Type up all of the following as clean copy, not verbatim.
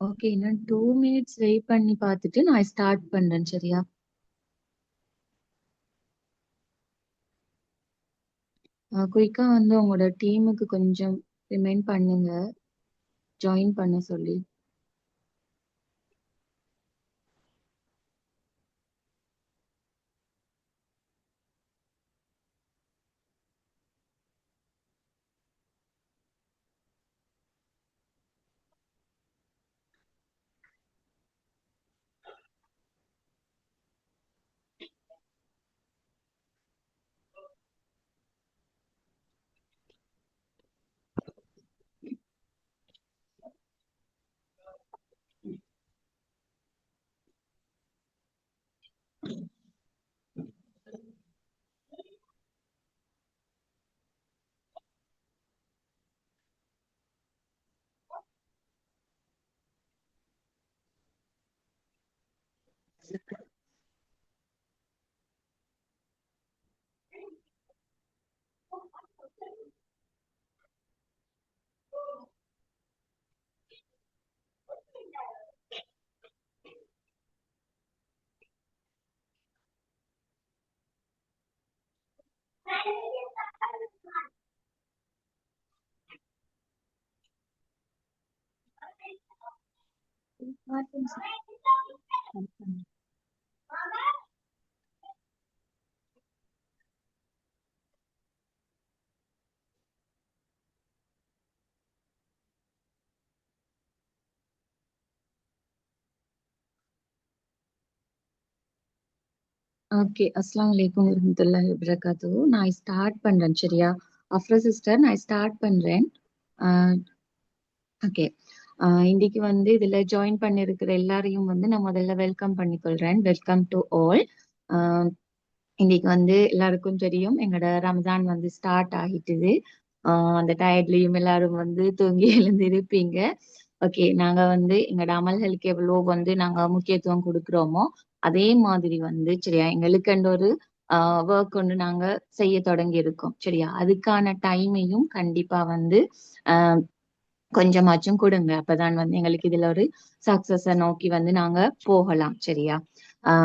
Okay, இன்னும் 2 minutes wait பண்ணி பார்த்துட்டு நான் ஸ்டார்ட் பண்றேன். சரியா? குயிக்கா வந்து உங்களோட டீமுக்கு கொஞ்சம் ரிமைண்ட் பண்ணுங்க, ஜாயின் பண்ண சொல்லி. ஓகே, அஸ்ஸலாமு அலைக்கும் வரஹ்மத்துல்லாஹி வபரகாத்துஹு. நான் ஸ்டார்ட் பண்றேன். சரியா? அஃப்ரா சிஸ்டர், நான் ஸ்டார்ட் பண்றேன். ஓகே. இன்னைக்கு வந்து இதுல ஜாயின் பண்ணிருக்கிற எல்லாரையும் வந்து நான் முதல்ல வெல்கம் பண்ணிக்கொள்றேன். Welcome to all. இன்னைக்கு வந்து எல்லாருக்கும் தெரியும் எங்களோட ரமஜான் வந்து ஸ்டார்ட் ஆகிட்டுது. அந்த டயர்ட்லயும் எல்லாரும் வந்து தூங்கி எழுந்திருப்பீங்க. ஓகே, நாங்க வந்து எங்களோட அமல்களுக்கு எவ்வளோ வந்து நாங்க முக்கியத்துவம் கொடுக்குறோமோ அதே மாதிரி வந்து சரியா எங்களுக்குன்ற ஒரு ஒர்க் ஒன்று நாங்க செய்ய தொடங்கி இருக்கோம். சரியா? அதுக்கான டைமையும் கண்டிப்பா வந்து ஆஹ் கொஞ்சமாச்சும் கொடுங்க. அப்பதான் வந்து எங்களுக்கு இதுல ஒரு சக்சஸ நோக்கி வந்து நாங்க போகலாம். சரியா?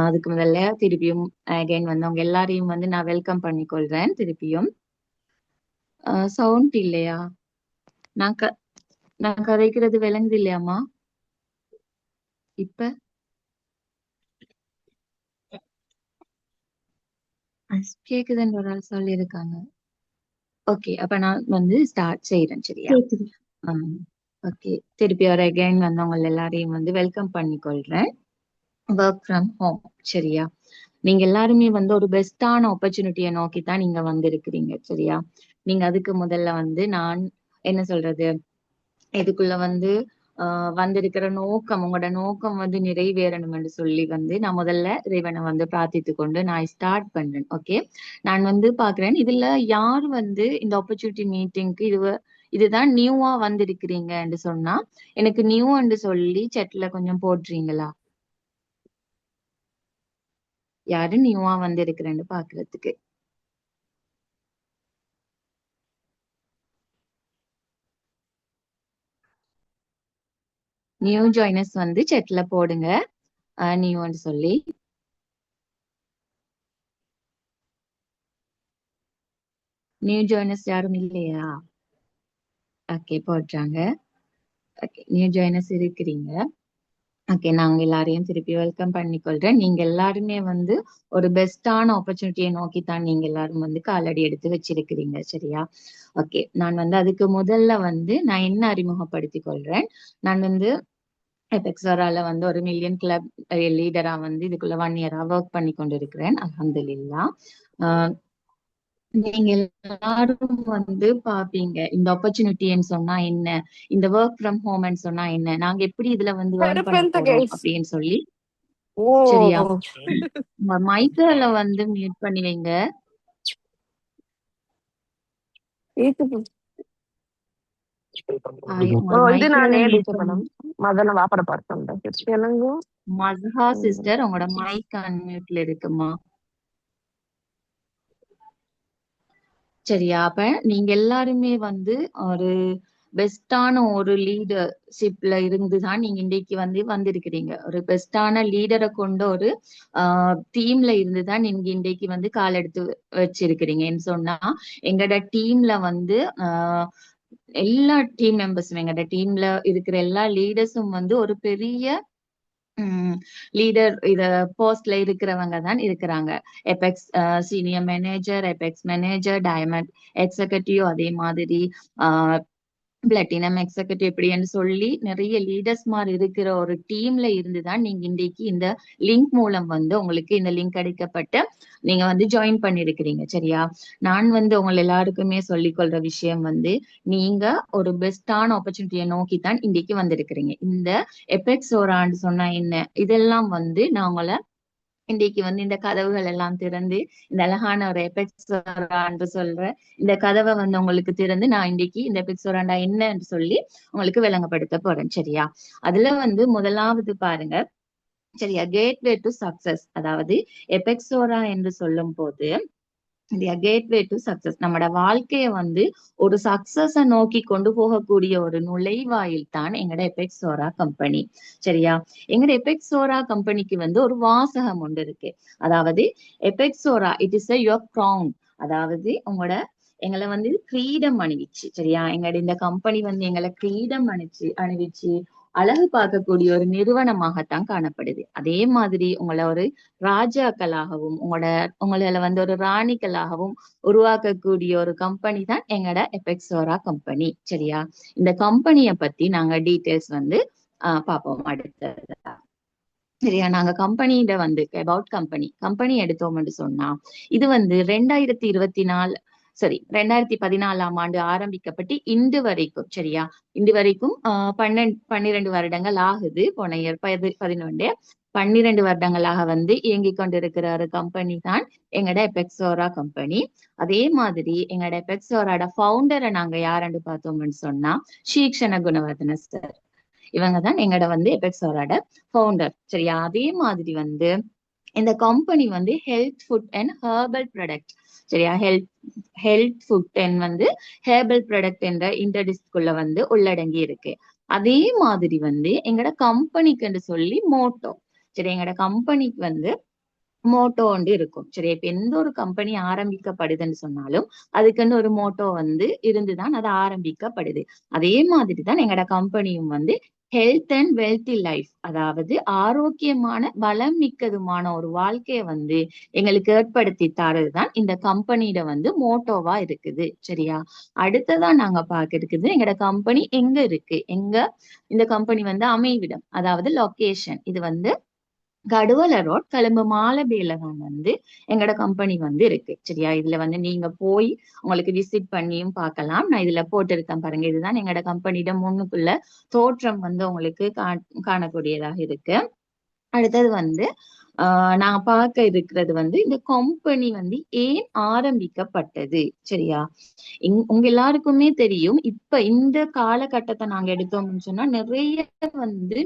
அதுக்கு முதல்ல திருப்பியும் அகைன் வந்து அவங்க எல்லாரையும் வந்து நான் வெல்கம் பண்ணிக்கொள்றேன் திருப்பியும். சவுண்ட் இல்லையா? நான் க நான் கதைக்கிறது விளங்குது இல்லையாம்மா இப்ப? கேக்குதுன்னு ஒரு ஆள் சொல்லியிருக்காங்க. ஓகே, அப்ப நான் வந்து ஸ்டார்ட் செய்யறேன். சரியா? கேக்குது. ஓகே, திருப்பி ஒரு அகைன் வந்து அவங்க எல்லாரையும் வந்து வெல்கம் பண்ணிக்கொள்றேன். Work from home. சரியா? நீங்க எல்லாருமே வந்து ஒரு பெஸ்டான ஆப்பர்ச்சுனிட்டியை நோக்கி தான் நீங்க வந்திருக்கிறீங்க. சரியா? நீங்க அதுக்கு முதல்ல வந்து நான் என்ன சொல்றது, இதுக்குள்ள வந்து வந்திருக்கிற நோக்கம், உங்களோட நோக்கம் வந்து நிறைவேறணும் என்று சொல்லி வந்து நான் முதல்ல இறைவனை வந்து பிரார்த்தித்து கொண்டு நான் ஸ்டார்ட் பண்றேன். ஓகே, நான் வந்து பாக்குறேன் இதுல யார் வந்து இந்த ஆப்பர்ச்சுனிட்டி மீட்டிங்க்கு இதுதான் நியூவா வந்திருக்கிறீங்கன்னு சொன்னா எனக்கு நியூ என்று சொல்லி செட்ல கொஞ்சம் போடுறீங்களா? யாரு நியூவா வந்திருக்கிறேன்னு பாக்குறதுக்கு. நியூ ஜாயினர்ஸ் வந்து செட்ல போடுங்க. நியூன்னு சொல்லி. நியூ ஜாயினர்ஸ் யாரும் இல்லையா? ஓகே, போடுறாங்க. ஓகே, நியூ ஜாயினர்ஸ் இருக்கிறீங்க. ஓகே, நாங்க எல்லாரையும் திருப்பி வெல்கம் பண்ணிக்கொள்றேன். நீங்க எல்லாருமே வந்து ஒரு பெஸ்டான ஆப்பர்ச்சுனிட்டியை நோக்கி தான் நீங்க எல்லாரும் வந்து காலடி எடுத்து வச்சிருக்கிறீங்க. சரியா? ஓகே, நான் வந்து அதுக்கு முதல்ல வந்து நான் என்ன அறிமுகப்படுத்திக் கொள்றேன். நான் வந்து எபெக்ஸரால வந்து ஒரு மில்லியன் கிளப் லீடரா வந்து இதுக்குள்ள 1 இயரா ஒர்க் பண்ணி கொண்டிருக்கிறேன். அல்ஹம்துலில்லாஹ். ஆஹ் நீங்க எல்லாரும் வந்து பாப்பீங்க இந்த ஆப்பர்ச்சுனிட்டின்னு சொன்னா என்ன, இந்த ஒர்க் ஃப்ரம் ஹோம்னு சொன்னா என்ன, நாங்க எப்படி இதுல வந்து ஏர்ன் பண்ண Perfect, போறோம் guys. அப்படின்னு சொல்லி. சரியா? Oh. உங்க மைக்ல வந்து மியூட் பண்ணி வைங்க. கேக்குது. உங்களோட இது மைக்ல நான் மியூட் எடுத்த பண்ணி. படம். முதல்ல வாப்பட பார்த்தேன். தெலுங்கு. மஸ்ஹா சிஸ்டர், உங்களோட மைக் அன்மியூட்ல இருக்குமா? சரியா? அப்ப நீங்க எல்லாருமே வந்து ஒரு பெஸ்டான ஒரு லீடர்ஷிப்ல இருந்துதான் நீங்க இன்றைக்கு வந்து வந்திருக்கிறீங்க. ஒரு பெஸ்டான லீடரை கொண்ட ஒரு டீம்ல இருந்துதான் நீங்க இன்றைக்கு வந்து கால் எடுத்து வச்சிருக்கிறீங்கன்னு சொன்னா, எங்கட டீம்ல வந்து எல்லா டீம் மெம்பர்ஸும், எங்கட டீம்ல இருக்கிற எல்லா லீடர்ஸும் வந்து ஒரு பெரிய லீடர் போஸ்ட்ல இருக்கிறவங்க தான் இருக்கிறாங்க. Apex senior manager, apex manager, diamond executive, அதே மாதிரி பிளாட்டினம் எக்ஸிகூட்டிவ் இப்படின்னு சொல்லி நிறைய லீடர்ஸ் மாதிரி இருக்கிற ஒரு டீம்ல இருந்துதான் நீங்க இன்றைக்கு இந்த லிங்க் மூலம் வந்து உங்களுக்கு இந்த லிங்க் அடிக்கப்பட்டு நீங்க வந்து ஜாயின் பண்ணிருக்கிறீங்க. சரியா? நான் வந்து உங்களை எல்லாருக்குமே சொல்லிக்கொள்ற விஷயம் வந்து, நீங்க ஒரு பெஸ்டான ஆப்பர்ச்சுனிட்டியை நோக்கித்தான் இன்றைக்கு வந்திருக்கிறீங்க. இந்த எபெக்ஸ் ஓரான்னு சொன்னா என்ன, இதெல்லாம் வந்து நான் உங்களை இன்றைக்கு வந்து இந்த கதவுகள் எல்லாம் திறந்து, இந்த அழகான ஒரு எபெக்ஸோரான்னு சொல்ற இந்த கதவை வந்து உங்களுக்கு திறந்து, நான் இன்றைக்கு இந்த எபெக்ஸோராண்டா என்னன்னு சொல்லி உங்களுக்கு விளங்கப்படுத்த போறேன். சரியா? அதுல வந்து முதலாவது பாருங்க. சரியா? கேட்வே டு சக்சஸ், அதாவது எபெக்ஸோரா என்று சொல்லும் போது கேட்வே டு சக்சஸ், நம்மட வாழ்க்கைய வந்து ஒரு சக்சஸ நோக்கி கொண்டு போகக்கூடிய ஒரு நுழைவாயில் தான் எங்கட எபெக்ஸோரா கம்பெனி. சரியா? எங்கட எபெக்ஸோரா கம்பெனிக்கு வந்து ஒரு வாசகம் ஒன்று இருக்கு. அதாவது எபெக்ஸோரா இட் இஸ் யுவர் கிரவுன், அதாவது உங்களோட எங்களை வந்து கிரீடம் அணிவிச்சு. சரியா? எங்களோட இந்த கம்பெனி வந்து எங்களை கிரீடம் அணிவிச்சு அழகு பார்க்கக்கூடிய ஒரு நிறுவனமாகத்தான் காணப்படுது. அதே மாதிரி உங்களை ஒரு ராஜாக்களாகவும் உங்களை வந்து ஒரு ராணிகளாகவும் உருவாக்கக்கூடிய ஒரு கம்பெனி தான் எங்கட எபெக்ஸோரா கம்பெனி. சரியா? இந்த கம்பெனியை பத்தி நாங்க டீட்டெயில்ஸ் வந்து பார்ப்போம் அடுத்தது. சரியா? நாங்க கம்பெனியில வந்து அபவுட் கம்பெனி எடுத்தோம்னு சொன்னா, இது வந்து 2014 ஆண்டு ஆரம்பிக்கப்பட்டு இன்று வரைக்கும், சரியா, இன்று வரைக்கும் 12 வருடங்கள் ஆகுது. போன இயர் 11 12 வருடங்களாக வந்து இயங்கிக் கொண்டிருக்கிற ஒரு கம்பெனி தான் எங்கட எபெக்ஸோரா கம்பெனி. அதே மாதிரி எங்கட எபெக்ஸோராட ஃபவுண்டரை நாங்க யாருன்னு பார்த்தோம்னு சொன்னா, ஸ்ரீக்ஷண குணவர்தன சார். இவங்கதான் எங்கட வந்து எபெக்ஸோராட ஃபவுண்டர். சரியா? அதே மாதிரி வந்து இந்த கம்பெனி வந்து health food and herbal product. சரியா? ஹெல்த் ஃபுட் அண்ட் வந்து ஹெர்பல் ப்ராடக்ட் என்ற இண்டஸ்ட்ரிக்குள்ள வந்து உள்ளடங்கி இருக்கு. அதே மாதிரி வந்து எங்கட கம்பெனிக்கு சொல்லி மோட்டோ. சரி, எங்கட கம்பெனிக்கு வந்து மோட்டோ வந்து இருக்கும். சரி, இப்ப எந்த ஒரு கம்பெனி ஆரம்பிக்கப்படுதுன்னு சொன்னாலும் அதுக்குன்னு ஒரு மோட்டோ வந்து இருந்துதான் அது ஆரம்பிக்கப்படுது. அதே மாதிரிதான் எங்கட கம்பெனியும் வந்து ஹெல்த் அண்ட் வெல்தி லைஃப், அதாவது ஆரோக்கியமான வளம் மிக்கதுமான ஒரு வாழ்க்கைய வந்து எங்களுக்கு ஏற்படுத்தி தரதுதான் இந்த கம்பெனியில வந்து மோட்டோவா இருக்குது. சரியா? அடுத்ததான் நாங்க பார்க்க இருக்குது எங்கட கம்பெனி எங்க இருக்கு, இந்த கம்பெனி வந்து அமைவிடம், அதாவது லொகேஷன். இது வந்து கடுவல ரோட், கொழும்பு மாலபேல தான் வந்து எங்கட கம்பெனி வந்து இருக்கு. சரியா? இதுல வந்து நீங்க போய் உங்களுக்கு விசிட் பண்ணியும் பார்க்கலாம். நான் இதுல போட்டிருக்கேன் பாருங்க. இதுதான் எங்கட கம்பெனியிட முன்னுக்குள்ள தோற்றம் வந்து உங்களுக்கு காணக்கூடியதாக இருக்கு. அடுத்தது வந்து நான் பார்க்க இருக்கிறது வந்து இந்த கம்பெனி வந்து ஏன் ஆரம்பிக்கப்பட்டது. சரியா? உங்க எல்லாருக்குமே தெரியும், இப்ப இந்த காலகட்டத்தை நாங்க எடுத்தோம்னு சொன்னா நிறைய வந்து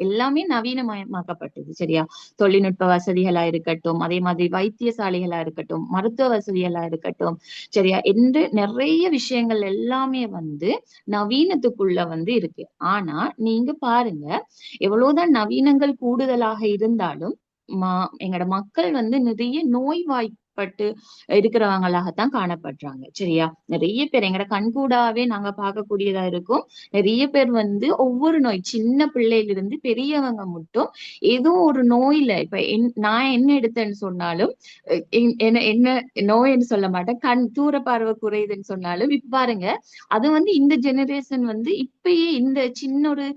எல்லாமே நவீனமயமாக்கப்பட்டது. சரியா? தொழில்நுட்ப வசதிகளா இருக்கட்டும், அதே மாதிரி வைத்தியசாலைகளா இருக்கட்டும், மருத்துவ வசதிகளா இருக்கட்டும், சரியா, என்று நிறைய விஷயங்கள் எல்லாமே வந்து நவீனத்துக்குள்ள வந்து இருக்கு. ஆனா நீங்க பாருங்க, எவ்வளவுதான் நவீனங்கள் கூடுதலாக இருந்தாலும் எங்கட மக்கள் வந்து நிறைய நோய்வாய்ப்பட்டு இருக்கிறவங்களாகத்தான் காணப்படுறாங்க. சரியா? நிறைய பேர் எங்கட கண்கூடாவே நாங்க பார்க்கக்கூடியதா இருக்கும். நிறைய பேர் வந்து ஒவ்வொரு நோய், சின்ன பிள்ளையில இருந்து பெரியவங்க மட்டும் ஏதோ ஒரு நோயில, இப்ப நான் என்ன எடுத்தேன்னு சொன்னாலும் என்ன நோய்ன்னு சொல்ல மாட்டேன், தூர பார்வை குறையுதுன்னு சொன்னாலும், இப்ப பாருங்க, அது வந்து இந்த ஜெனரேஷன் வந்து இப்பயே இந்த சின்ன ஒரு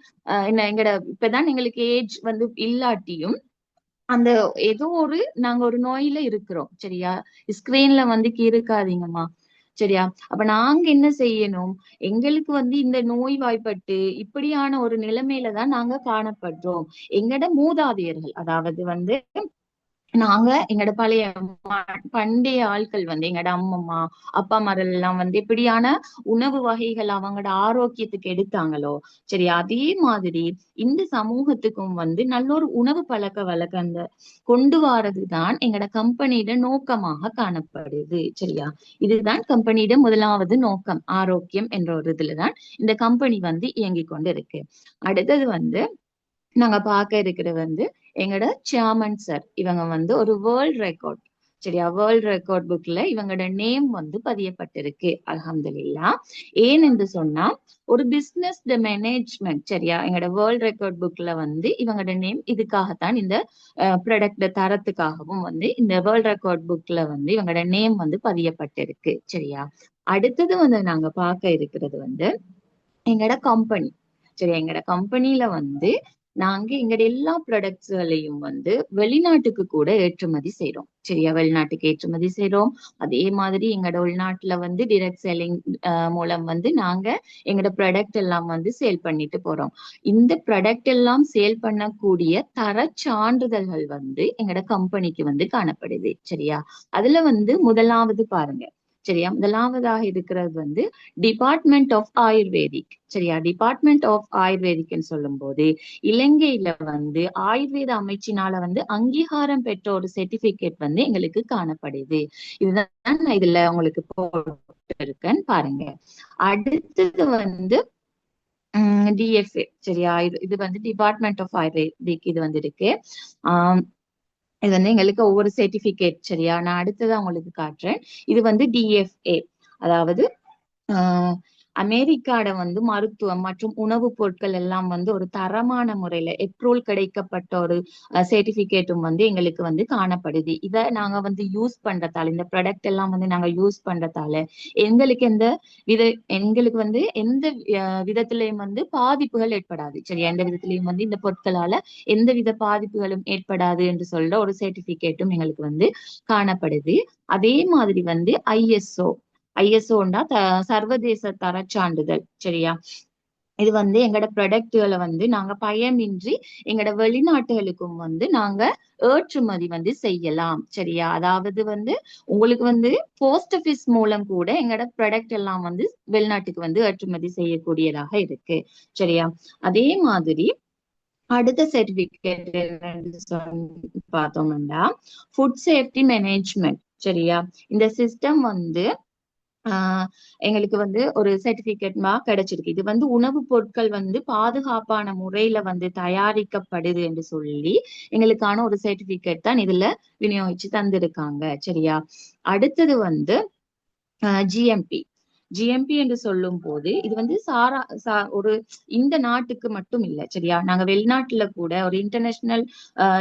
இப்பதான் எங்களுக்கு ஏஜ் வந்து இல்லாட்டியும் அந்த ஏதோ நாங்க ஒரு நோயில இருக்கிறோம். சரியா? ஸ்கிரீன்ல வந்து இருக்காதீங்கம்மா. சரியா? அப்ப நாங்க என்ன செய்யணும், எங்களுக்கு வந்து இந்த நோய் வாய்ப்பட்டு இப்படியான ஒரு நிலைமையில தான் நாங்க காணப்படுறோம். எங்கட மூதாதையர்கள், அதாவது வந்து நாங்க எங்கட பழைய பண்டைய ஆட்கள் வந்து எங்கட அம்மம்மா அப்பா அம்மார்கள் எல்லாம் வந்து எப்படியான உணவு வகைகள் அவங்களோட ஆரோக்கியத்துக்கு எடுத்தாங்களோ சரி அதே மாதிரி இந்த சமூகத்துக்கும் வந்து நல்ல ஒரு உணவு பழக்க வழக்கங்க கொண்டு வாரதுதான் எங்கட கம்பெனியோட நோக்கமாக காணப்படுது சரியா. இதுதான் கம்பெனியோட முதலாவது நோக்கம், ஆரோக்கியம் என்ற ஒரு இதுலதான் இந்த கம்பெனி வந்து இயங்கிக் கொண்டு இருக்கு. அடுத்தது வந்து நாங்க பார்க்க இருக்கிறது வந்து எங்கட சேர்மன் சார், இவங்க வந்து ஒரு வேர்ல்ட் ரெக்கார்ட் சரியா, வேர்ல்ட் ரெக்கார்ட் புக்ல இவங்களோட நேம் வந்து பதியப்பட்டிருக்கு அல்ஹம்துலில்லாஹ். ஏன் என்று சொன்னா ஒரு பிசினஸ் மேனேஜ்மெண்ட் சரியா, எங்களோட வேர்ல்ட் ரெக்கார்ட் புக்ல வந்து இவங்களோட நேம் இதுக்காகத்தான், இந்த ப்ராடக்ட் தரத்துக்காகவும் வந்து இந்த வேர்ல்ட் ரெக்கார்ட் புக்ல வந்து இவங்களோட நேம் வந்து பதியப்பட்டிருக்கு சரியா. அடுத்தது வந்து நாங்க பார்க்க இருக்கிறது வந்து எங்கட கம்பெனி சரி. எங்கட கம்பெனில வந்து நாங்க எங்கட எல்லா ப்ராடக்ட்ஸ்களையும் வந்து வெளிநாட்டுக்கு கூட ஏற்றுமதி செய்றோம் சரியா, வெளிநாட்டுக்கு ஏற்றுமதி செய்றோம். அதே மாதிரி எங்கட உள்நாட்டுல வந்து டிரெக்ட் செல்லிங் மூலம் வந்து நாங்க எங்கட ப்ராடக்ட் எல்லாம் வந்து சேல் பண்ணிட்டு போறோம். இந்த ப்ராடக்ட் எல்லாம் சேல் பண்ணக்கூடிய தர சான்றிதழ்கள் வந்து எங்கட கம்பெனிக்கு வந்து காணப்படுது சரியா. அதுல வந்து முதலாவது பாருங்க சரியா, முதலாவதாக இருக்கிறது வந்து டிபார்ட்மெண்ட் ஆஃப் ஆயுர்வேதிக் சரியா. டிபார்ட்மெண்ட் ஆஃப் ஆயுர்வேதிக்னு சொல்லும் போது இலங்கையில வந்து ஆயுர்வேத அமைச்சினால வந்து அங்கீகாரம் பெற்ற ஒரு சர்டிபிகேட் வந்து எங்களுக்கு காணப்படுது. இதுதான் நான் இதுல உங்களுக்கு போட்டிருக்கேன் பாருங்க. அடுத்தது வந்து டிஎஃப்ஏ சரியா, இது வந்து டிபார்ட்மெண்ட் ஆஃப் ஆயுர்வேதிக் இது வந்து இருக்கு. ஆஹ் இது வந்து எங்களுக்கு ஒவ்வொரு சர்டிபிகேட் சரியா. நான் அடுத்ததான் உங்களுக்கு காட்டுறேன். இது வந்து டிஎஃப்ஏ, அதாவது ஆஹ் அமெரிக்காட வந்து மருத்துவம் மற்றும் உணவுப் பொருட்கள் எல்லாம் வந்து ஒரு தரமான முறையில எப்ரூவல் கிடைக்கப்பட்ட ஒரு சர்டிபிகேட்டும் வந்து எங்களுக்கு வந்து காணப்படுது. இதை நாங்க வந்து யூஸ் பண்றதால, இந்த ப்ராடக்ட் எல்லாம் வந்து நாங்க யூஸ் பண்றதால எங்களுக்கு வித எங்களுக்கு வந்து எந்த விதத்திலையும் வந்து பாதிப்புகள் ஏற்படாது சரியா. எந்த விதத்திலையும் வந்து இந்த பொருட்களால எந்த வித பாதிப்புகளும் ஏற்படாது என்று சொல்ற ஒரு சர்டிபிகேட்டும் எங்களுக்கு வந்து காணப்படுது. அதே மாதிரி வந்து ஐஎஸ்ஓண்டா சர்வதேச தர சான்றிதழ் சரியா. இது வந்து எங்கட ப்ராடக்ட்களை வந்து நாங்க பயமின்றி எங்கட வெளிநாட்டுகளுக்கும் வந்து நாங்க ஏற்றுமதி வந்து செய்யலாம் சரியா. அதாவது வந்து உங்களுக்கு வந்து போஸ்ட் ஆபீஸ் மூலம் கூட எங்கட ப்ராடக்ட் எல்லாம் வந்து வெளிநாட்டுக்கு வந்து ஏற்றுமதி செய்யக்கூடியதாக இருக்கு சரியா. அதே மாதிரி அடுத்த சர்டிபிகேட் பார்த்தோம்னா ஃபுட் சேஃப்டி மேனேஜ்மெண்ட் சரியா. இந்த சிஸ்டம் வந்து எங்களுக்கு வந்து ஒரு சர்டிபிகேட்மா கிடைச்சிருக்கு. இது வந்து உணவுப் பொருட்கள் வந்து பாதுகாப்பான முறையில வந்து தயாரிக்கப்படுது என்று சொல்லி எங்களுக்கான ஒரு சர்டிபிகேட் தான் இதுல விநியோகிச்சு தந்திருக்காங்க சரியா. அடுத்தது வந்து ஜிஎம்பி. ஜிஎம்பி என்று சொல்லும் போது இது வந்து ஒரு இந்த நாட்டுக்கு மட்டும் இல்லை சரியா. நாங்க வெளிநாட்டுல கூட ஒரு இன்டர்நேஷனல்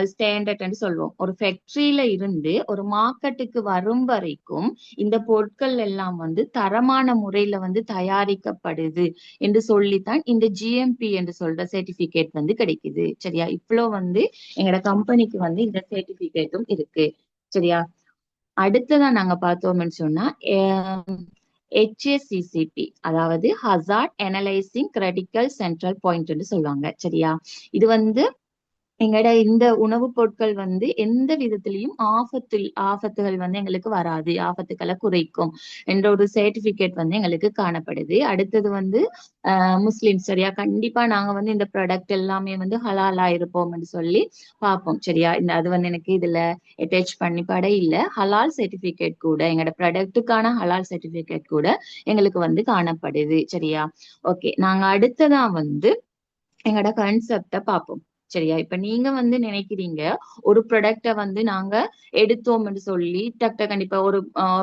ஸ்டாண்டர்ட் சொல்லுவோம். ஒரு ஃபேக்டரியில இருந்து ஒரு மார்க்கெட்டுக்கு வரும் வரைக்கும் இந்த பொருட்கள் எல்லாம் வந்து தரமான முறையில வந்து தயாரிக்கப்படுது என்று சொல்லித்தான் இந்த ஜிஎம்பி என்று சொல்ற சர்டிபிகேட் வந்து கிடைக்குது சரியா. இவ்வளவு வந்து எங்களோட கம்பெனிக்கு வந்து இந்த சர்டிபிகேட்டும் இருக்கு சரியா. அடுத்ததான் நாங்க பார்த்தோம்னு சொன்னா HACCP, அதாவது hazard analysing critical central point சொல்லுவாங்க சரியா. இது வந்து எங்கட இந்த உணவுப் பொருட்கள் வந்து எந்த விதத்திலையும் ஆபத்துகள் வந்து எங்களுக்கு வராது, ஆபத்துக்களை குறைக்கும் என்ற ஒரு சர்டிபிகேட் வந்து எங்களுக்கு காணப்படுது. அடுத்தது வந்து முஸ்லிம் சரியா. கண்டிப்பா நாங்க வந்து இந்த ப்ராடக்ட் எல்லாமே வந்து ஹலாலா இருப்போம்னு சொல்லி பார்ப்போம் சரியா. அது வந்து எனக்கு இதுல அட்டாச் பண்ணி பட இல்ல. ஹலால் சர்டிபிகேட் கூட எங்களோட ப்ராடக்ட்டுக்கான ஹலால் சர்டிபிகேட் கூட எங்களுக்கு வந்து காணப்படுது சரியா. ஓகே, நாங்க அடுத்ததான் வந்து எங்களோட கான்செப்ட பார்ப்போம் சரியா. இப்ப நீங்க வந்து நினைக்கிறீங்க ஒரு ப்ராடக்ட வந்து நாங்க எடுத்தோம்னு சொல்லி கண்டிப்பா ஒரு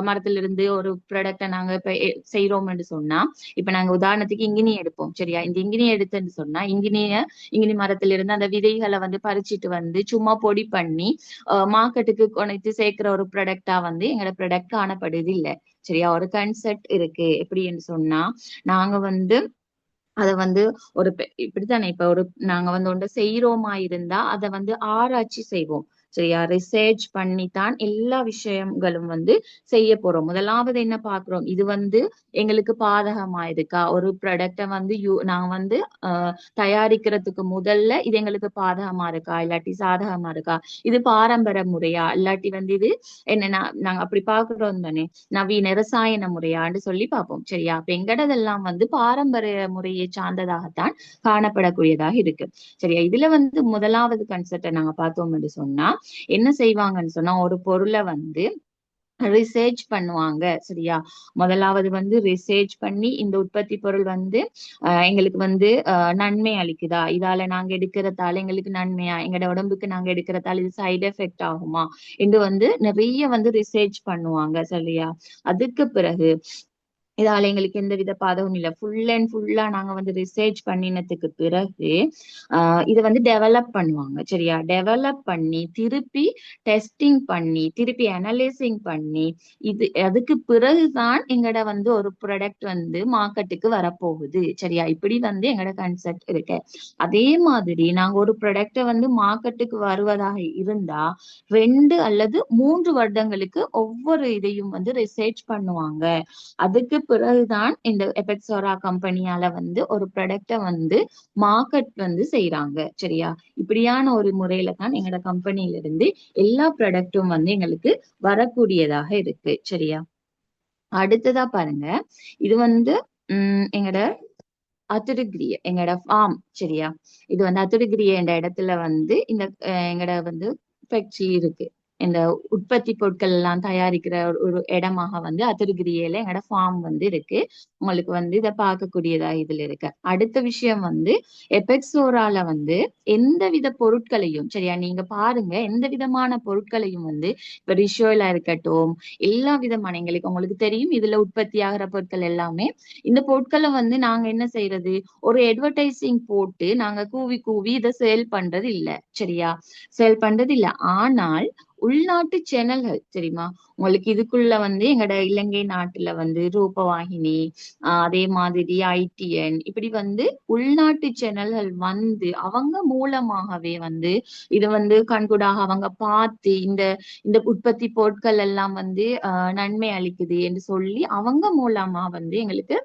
மரத்துல இருந்து ஒரு ப்ராடக்ட நாங்க இப்ப செய்யறோம்னு சொன்னா, இப்ப நாங்க உதாரணத்துக்கு இங்கினி எடுப்போம் சரியா. இந்த இங்கினி எடுத்துன்னு சொன்னா இங்கினி மரத்துல இருந்து அந்த விதைகளை வந்து பறிச்சுட்டு வந்து சும்மா பொடி பண்ணி மார்க்கெட்டுக்கு கொண்டு சேர்க்கிற ஒரு ப்ராடக்டா வந்து எங்களோட ப்ராடக்ட் காணப்படுது இல்ல சரியா. ஒரு கான்செப்ட் இருக்கு. எப்படின்னு சொன்னா, நாங்க வந்து அத வந்து இப்படித்தானே, இப்ப நாங்க வந்து ஒன்றை செய்யறோமா இருந்தா அதை வந்து ஆராய்ச்சி செய்வோம் சரியா? ரிசர்ச் பண்ணித்தான் எல்லா விஷயங்களும் வந்து செய்ய போறோம். முதலாவது என்ன பாக்குறோம், இது வந்து எங்களுக்கு பாதகமா இருக்கா, ஒரு ப்ராடக்ட வந்து நான் வந்து தயாரிக்கிறதுக்கு முதல்ல இது எங்களுக்கு பாதகமா இருக்கா இல்லாட்டி சாதகமா இருக்கா, இது பாரம்பரிய முறையா இல்லாட்டி வந்து இது என்னன்னா நாங்க அப்படி பாக்குறோம் தானே, நவீன ரசாயன முறையான்னு சொல்லி பார்ப்போம். சரியா? அப்ப எங்கடதெல்லாம் வந்து பாரம்பரிய முறையை சார்ந்ததாகத்தான் காணப்படக்கூடியதாக இருக்கு. சரியா? இதுல வந்து முதலாவது கன்செப்டை நாங்க பார்த்தோம் என்று சொன்னா என்ன செய்வாங்கன்னு சொன்னா, ஒரு பொருளை வந்து ரிசர்ச் பண்ணுவாங்க. சரியா? முதலாவது வந்து ரிசர்ச் பண்ணி இந்த உற்பத்தி பொருள் வந்து எங்களுக்கு வந்து நன்மை அளிக்குதா, இதால நாங்க எடுக்கிறதால எங்களுக்கு நன்மையா, எங்களோட உடம்புக்கு நாங்க எடுக்கிறதால இது சைடு எஃபெக்ட் ஆகுமா என்று வந்து நிறைய வந்து ரிசர்ச் பண்ணுவாங்க. சரியா? அதுக்கு பிறகு இதால எங்களுக்கு எந்த வித பாதகமும் இல்லை, ஃபுல் அண்ட் ஃபுல்லா நாங்க வந்து ரிசர்ச் பண்ணினதுக்கு பிறகு இதை வந்து டெவலப் பண்ணுவாங்க. சரியா? டெவலப் பண்ணி திருப்பி டெஸ்டிங் பண்ணி திருப்பி அனலைசிங் பண்ணி அதுக்கு பிறகுதான் எங்கட வந்து ஒரு ப்ராடக்ட் வந்து மார்க்கெட்டுக்கு வரப்போகுது. சரியா? இப்படி வந்து எங்கட கன்செப்ட் இருக்கு. அதே மாதிரி நாங்க ஒரு ப்ராடக்ட வந்து மார்க்கெட்டுக்கு வருவதாக இருந்தா 2 அல்லது 3 வருடங்களுக்கு ஒவ்வொரு இதையும் வந்து ரிசர்ச் பண்ணுவாங்க. அதுக்கு பிறகுதான் இந்த எபெக்ஸோரா கம்பெனியால வந்து ஒரு ப்ராடக்ட வந்து மார்க்கெட் வந்து செய்யறாங்க. சரியா? இப்படியான ஒரு முறையில தான் எங்களோட கம்பெனில இருந்து எல்லா ப்ராடக்டும் வந்து எங்களுக்கு வரக்கூடியதாக இருக்கு. சரியா? அடுத்ததா பாருங்க, இது வந்து எங்கட அத்துடுகிரிய எங்கட ஃபார்ம். சரியா? இது வந்து அத்துடுகிரிய என்ற இடத்துல வந்து இந்த எங்கட வந்து ஃபேக்டரி இருக்கு. இந்த உற்பத்தி பொருட்கள் எல்லாம் தயாரிக்கிற ஒரு இடமாக வந்து அத்துடுகிரியில எங்கட ஃபார்ம் வந்து இருக்கு. உங்களுக்கு வந்து இதை பார்க்கக்கூடியதா இதுல இருக்கு. அடுத்த விஷயம் வந்து எபெக்ஸோரால வந்து எந்தவித பொருட்களையும், சரியா, நீங்க பாருங்க, எந்த விதமான பொருட்களையும் வந்து இப்ப ரிஷோலா இருக்கட்டும், எல்லா விதமான எங்களுக்கு உங்களுக்கு தெரியும் இதுல உற்பத்தி ஆகிற பொருட்கள் எல்லாமே, இந்த பொருட்களை வந்து நாங்க என்ன செய்யறது, ஒரு அட்வர்டைசிங் போட்டு நாங்க கூவி கூவி இதை சேல் பண்றது இல்ல. சரியா? சேல் பண்றது இல்ல. ஆனால் உள்நாட்டு சேனல்கள் தெரியுமா உங்களுக்கு, இதுக்குள்ள வந்து எங்கட இலங்கை நாட்டுல வந்து ரூபவாகினி, அதே மாதிரி ITN, இப்படி வந்து உள்நாட்டு சேனல்கள் வந்து அவங்க மூலமாகவே வந்து இது வந்து கண்கூடாக அவங்க பார்த்து இந்த இந்த உற்பத்தி பொருட்கள் எல்லாம் வந்து நன்மை அளிக்குது என்று சொல்லி அவங்க மூலமா வந்து எங்களுக்கு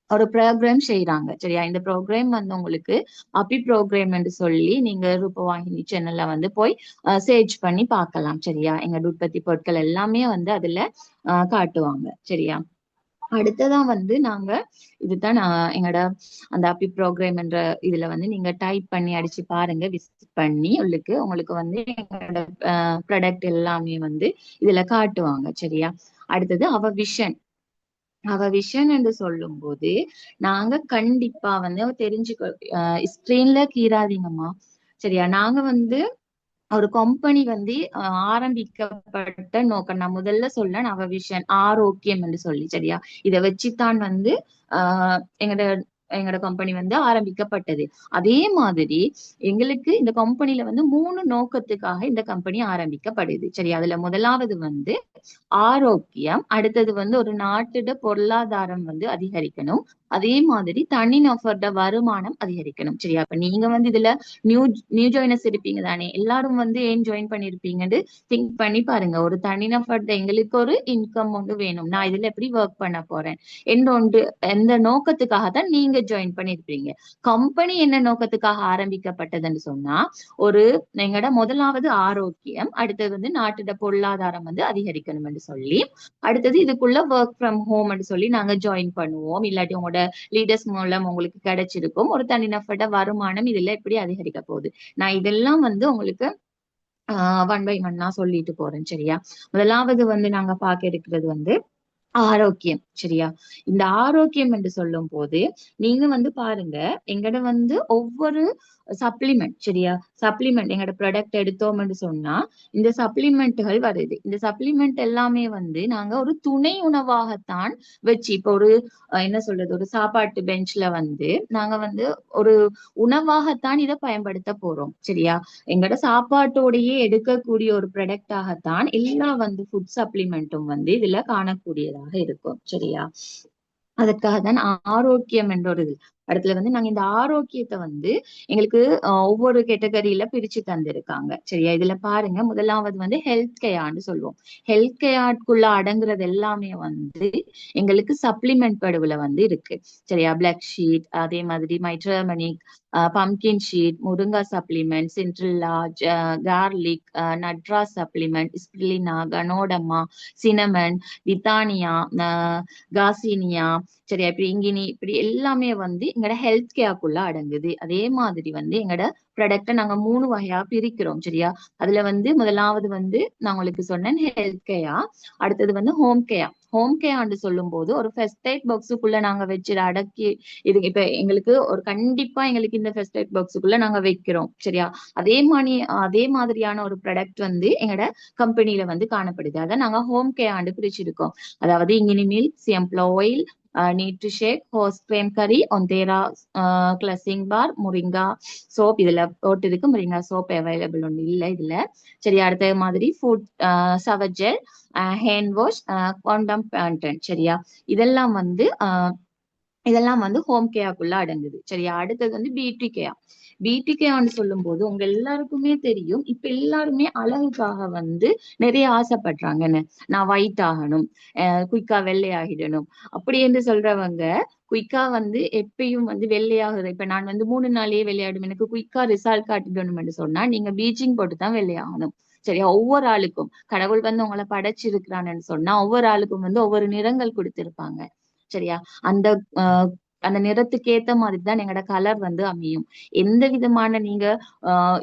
ஒரு ப்ரோக்ராம் செய்யறாங்க. சரியா? இந்த ப்ரோக்ராம் வந்து உங்களுக்கு அபி ப்ரோக்ராம் என்று சொல்லி நீங்க ரூபவாகினி சேனல்ல வந்து போய் சர்ச் பண்ணி பார்க்கலாம். சரியா? எங்க உற்பத்தி பொருட்கள் எல்லாமே வந்து அதுல காட்டுவாங்க. சரியா? அடுத்ததான் வந்து நாங்க இதுதான் எங்களோட அந்த அபி ப்ரோக்ராம் என்ற இதுல வந்து நீங்க டைப் பண்ணி அடிச்சு பாருங்க, விசிட் பண்ணி உங்களுக்கு வந்து எங்களோட ப்ராடக்ட் எல்லாமே வந்து இதுல காட்டுவாங்க. சரியா? அடுத்தது அவ விஷன் என்று சொல்லும் போது நாங்க கண்டிப்பா வந்து தெரிஞ்சுக்க, ஸ்கிரீன்ல கீறாதீங்கம்மா. சரியா? நாங்க வந்து ஒரு கம்பெனி வந்து ஆரம்பிக்கப்பட்ட நோக்கம் நான் முதல்ல சொல்ல அவ விஷன் ஆரோக்கியம் என்று சொல்லி. சரியா? இதை வச்சுத்தான் வந்து எங்களோட எங்களோட கம்பெனி வந்து ஆரம்பிக்கப்பட்டது. அதே மாதிரி எங்களுக்கு இந்த கம்பெனில வந்து 3 நோக்கத்துக்காக இந்த கம்பெனி ஆரம்பிக்கப்படுது. சரி? அதுல முதலாவது வந்து ஆரோக்கியம், அடுத்தது வந்து ஒரு நாட்டோட பொருளாதாரம் வந்து அதிகரிக்கணும், அதே மாதிரி தனி நபரோட வருமானம் அதிகரிக்கணும். சரியா? அப்ப நீங்க வந்து இதுல நியூ நியூ ஜாயினர்ஸ் இருப்பீங்க தானே, எல்லாரும் வந்து ஏன் ஜாயின் பண்ணிருப்பீங்கன்னு திங்க் பண்ணி பாருங்க. ஒரு தனிநபர்ட எங்களுக்கு ஒரு இன்கம் ஒன்று வேணும், நான் இதுல எப்படி ஒர்க் பண்ண போறேன் ஒன்று, எந்த நோக்கத்துக்காக தான் நீங்க ஜாயின் பண்ணிருப்பீங்க. கம்பெனி என்ன நோக்கத்துக்காக ஆரம்பிக்கப்பட்டதுன்னு சொன்னா, ஒரு எங்கட முதலாவது ஆரோக்கியம், அடுத்தது வந்து நாட்டோட பொருளாதாரம் வந்து அதிகரிக்கணும் என்று சொல்லி, அடுத்தது இதுக்குள்ள ஒர்க் ஃப்ரம் ஹோம் சொல்லி நாங்க ஜாயின் பண்ணுவோம், இல்லாட்டி உங்களோட லீடர்ஸ் மூலம் உங்களுக்கு கிடைச்சிருக்கும் ஒரு தனிநபரோட வருமானம் இதுல எப்படி அதிகரிக்க போகுது. நான் இதெல்லாம் வந்து உங்களுக்கு 1 by 1 சொல்லிட்டு போறேன். சரியா? முதலாவது வந்து நாங்க பார்க்க இருக்கிறது வந்து ஆரோக்கியம். சரியா? இந்த ஆரோக்கியம் என்று சொல்லும் போது நீங்க வந்து பாருங்க, எங்கட வந்து ஒவ்வொரு சப்ளிமெண்ட், சரியா, சப்ளிமெண்ட் எங்கட ப்ராடக்ட் எடுத்தோம்னு சொன்னா இந்த சப்ளிமெண்ட்கள் வருது. இந்த சப்ளிமெண்ட் எல்லாமே வந்து நாங்க ஒரு துணை உணவாகத்தான் வச்சு, இப்போ ஒரு என்ன சொல்றது, ஒரு சாப்பாட்டு பெஞ்ச்ல வந்து நாங்க வந்து ஒரு உணவாகத்தான் இதை பயன்படுத்த போறோம். சரியா? எங்கட சாப்பாட்டோடையே எடுக்கக்கூடிய ஒரு ப்ராடக்டாகத்தான் எல்லா வந்து ஃபுட் சப்ளிமெண்ட்டும் வந்து இதுல காணக்கூடியதாக இருக்கும். சரியா? அதற்காக தான் ஆரோக்கியம் என்ற ஒரு இது. அடுத்துல வந்து நாங்க இந்த ஆரோக்கியத்தை வந்து எங்களுக்கு ஒவ்வொரு கேட்டகரியில பிரிச்சு தந்திருக்காங்க. சரியா, இதுல பாருங்க, முதலாவது வந்து ஹெல்த் கேர்னு சொல்லுவோம். ஹெல்த் கேர்க்குள்ள அடங்குறது எல்லாமே வந்து எங்களுக்கு சப்ளிமெண்ட் படுவுல வந்து இருக்கு. சரியா, பிளக் ஷீட், அதே மாதிரி மைட்ரமனிக், பம்கின் ஷீட், முருங்கா சப்ளிமெண்ட், சின்ட்ரில்லா, கார்லிக், நட்ரா supplement, spirulina, ganoderma, cinnamon, withania, காசினியா, சரியா, இப்படி இங்கினி, இப்படி எல்லாமே வந்து எங்களோட ஹெல்த் கேர்க்குள்ள அடங்குது. அதே மாதிரி வந்து எங்களோட ப்ராடக்ட நாங்க 3 வகையா பிரிக்கிறோம். சரியா, அதுல வந்து முதலாவது வந்து நான் உங்களுக்கு சொன்னேன் ஹெல்த் கேர். அடுத்தது வந்து ஹோம் கேர். ஹோம் கேர்ன்னு சொல்லும் போது ஒரு ஃபர்ஸ்ட் எய்ட் பாக்ஸுக்குள்ள நாங்க வச்சு அடக்கி, இது இப்ப எங்களுக்கு ஒரு கண்டிப்பா எங்களுக்கு இந்த ஃபர்ஸ்ட் எய்ட் பாக்ஸுக்குள்ள நாங்க வைக்கிறோம். சரியா, அதே மாதிரியான ஒரு ப்ராடக்ட் வந்து எங்களோட கம்பெனில வந்து காணப்படுது. அதை நாங்க ஹோம் கேர்ன்னு பிரிச்சிருக்கோம். அதாவது இங்கினிமில், சியம்ப்ளா ஆயில், நியூட்ரி ஷேக், ஹோஸ் கிரேம் கறி, ஒந்தேரா கிளஸிங் பார், முரிங்கா சோப். இதுல போட்டு இருக்கு, முரிங்கா சோப் அவைலபிள் ஒன்று இல்லை இதுல. சரி, அடுத்த மாதிரி ஃபுட் சவர் ஜெல், ஹேண்ட் வாஷ், காண்டம் பேண்டன். சரியா, இதெல்லாம் வந்து இதெல்லாம் வந்து ஹோம் கேர்க்குள்ள அடங்குது. சரியா, அடுத்தது வந்து பியூட்டி கேர். பியூட்டி கேர்ன்னு சொல்லும் போது உங்க எல்லாருக்குமே தெரியும், இப்ப எல்லாருமே அழகுக்காக வந்து நிறைய ஆசைப்படுறாங்கன்னு. நான் ஒயிட் ஆகணும், குயிக்கா வெள்ளை ஆகிடணும் அப்படி என்று சொல்றவங்க குயிக்கா வந்து எப்பயும் வந்து வெள்ளையாகுது. இப்ப நான் வந்து 3 நாளையே வெள்ளையாடும், எனக்கு குயிக்கா ரிசல்ட் காட்டிடணும்னு சொன்னா நீங்க பீச்சிங் போட்டு தான் வெள்ளையாகணும். சரியா, ஒவ்வொரு ஆளுக்கும் கடவுள் வந்து உங்களை படைச்சிருக்கிறான்னு சொன்னா ஒவ்வொரு ஆளுக்கும் வந்து ஒவ்வொரு நிறங்கள் கொடுத்திருப்பாங்க. சரியா, அந்த அந்த நிறத்துக்கு ஏத்த மாதிரிதான் எங்களோட கலர் வந்து அமையும். எந்த விதமான நீங்க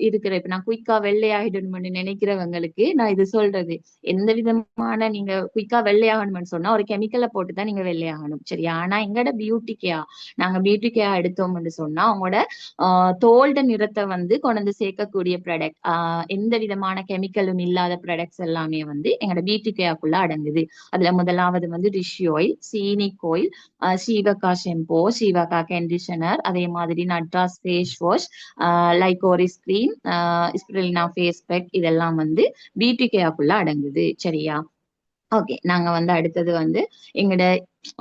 இருக்கிற, இப்ப நான் குயிக்கா வெள்ளை ஆகிடணும்னு நினைக்கிறவங்களுக்கு நான் இது சொல்றது, எந்த விதமான நீங்க குயிக்கா வெள்ளையாகணும்னு சொன்னா ஒரு கெமிக்கலை போட்டுதான் நீங்க வெள்ளையாகணும். சரியா, ஆனா எங்களோட பியூட்டி கேர், நாங்க பியூட்டி கேர் எடுத்தோம்னு சொன்னா அவங்களோட தோல்ட நிறத்தை வந்து கொண்டு சேர்க்கக்கூடிய ப்ராடக்ட், எந்த விதமான கெமிக்கலும் இல்லாத ப்ராடக்ட்ஸ் எல்லாமே வந்து எங்களோட பியூட்டி கேர்க்குள்ள அடங்குது. அதுல முதலாவது வந்து ரிஷி ஆயில், சீனிக் ஆயில், சீவகா ஷெம்போ, சீவகா கண்டிஷனர், அதே மாதிரி நட்ராஸ் face wash, liquorice cream, spirulina face pack, இதெல்லாம் வந்து பியூட்டி கேர்க்குள்ள அடங்குது. சரியா, ஓகே, நாங்க வந்து அடுத்தது வந்து எங்களோட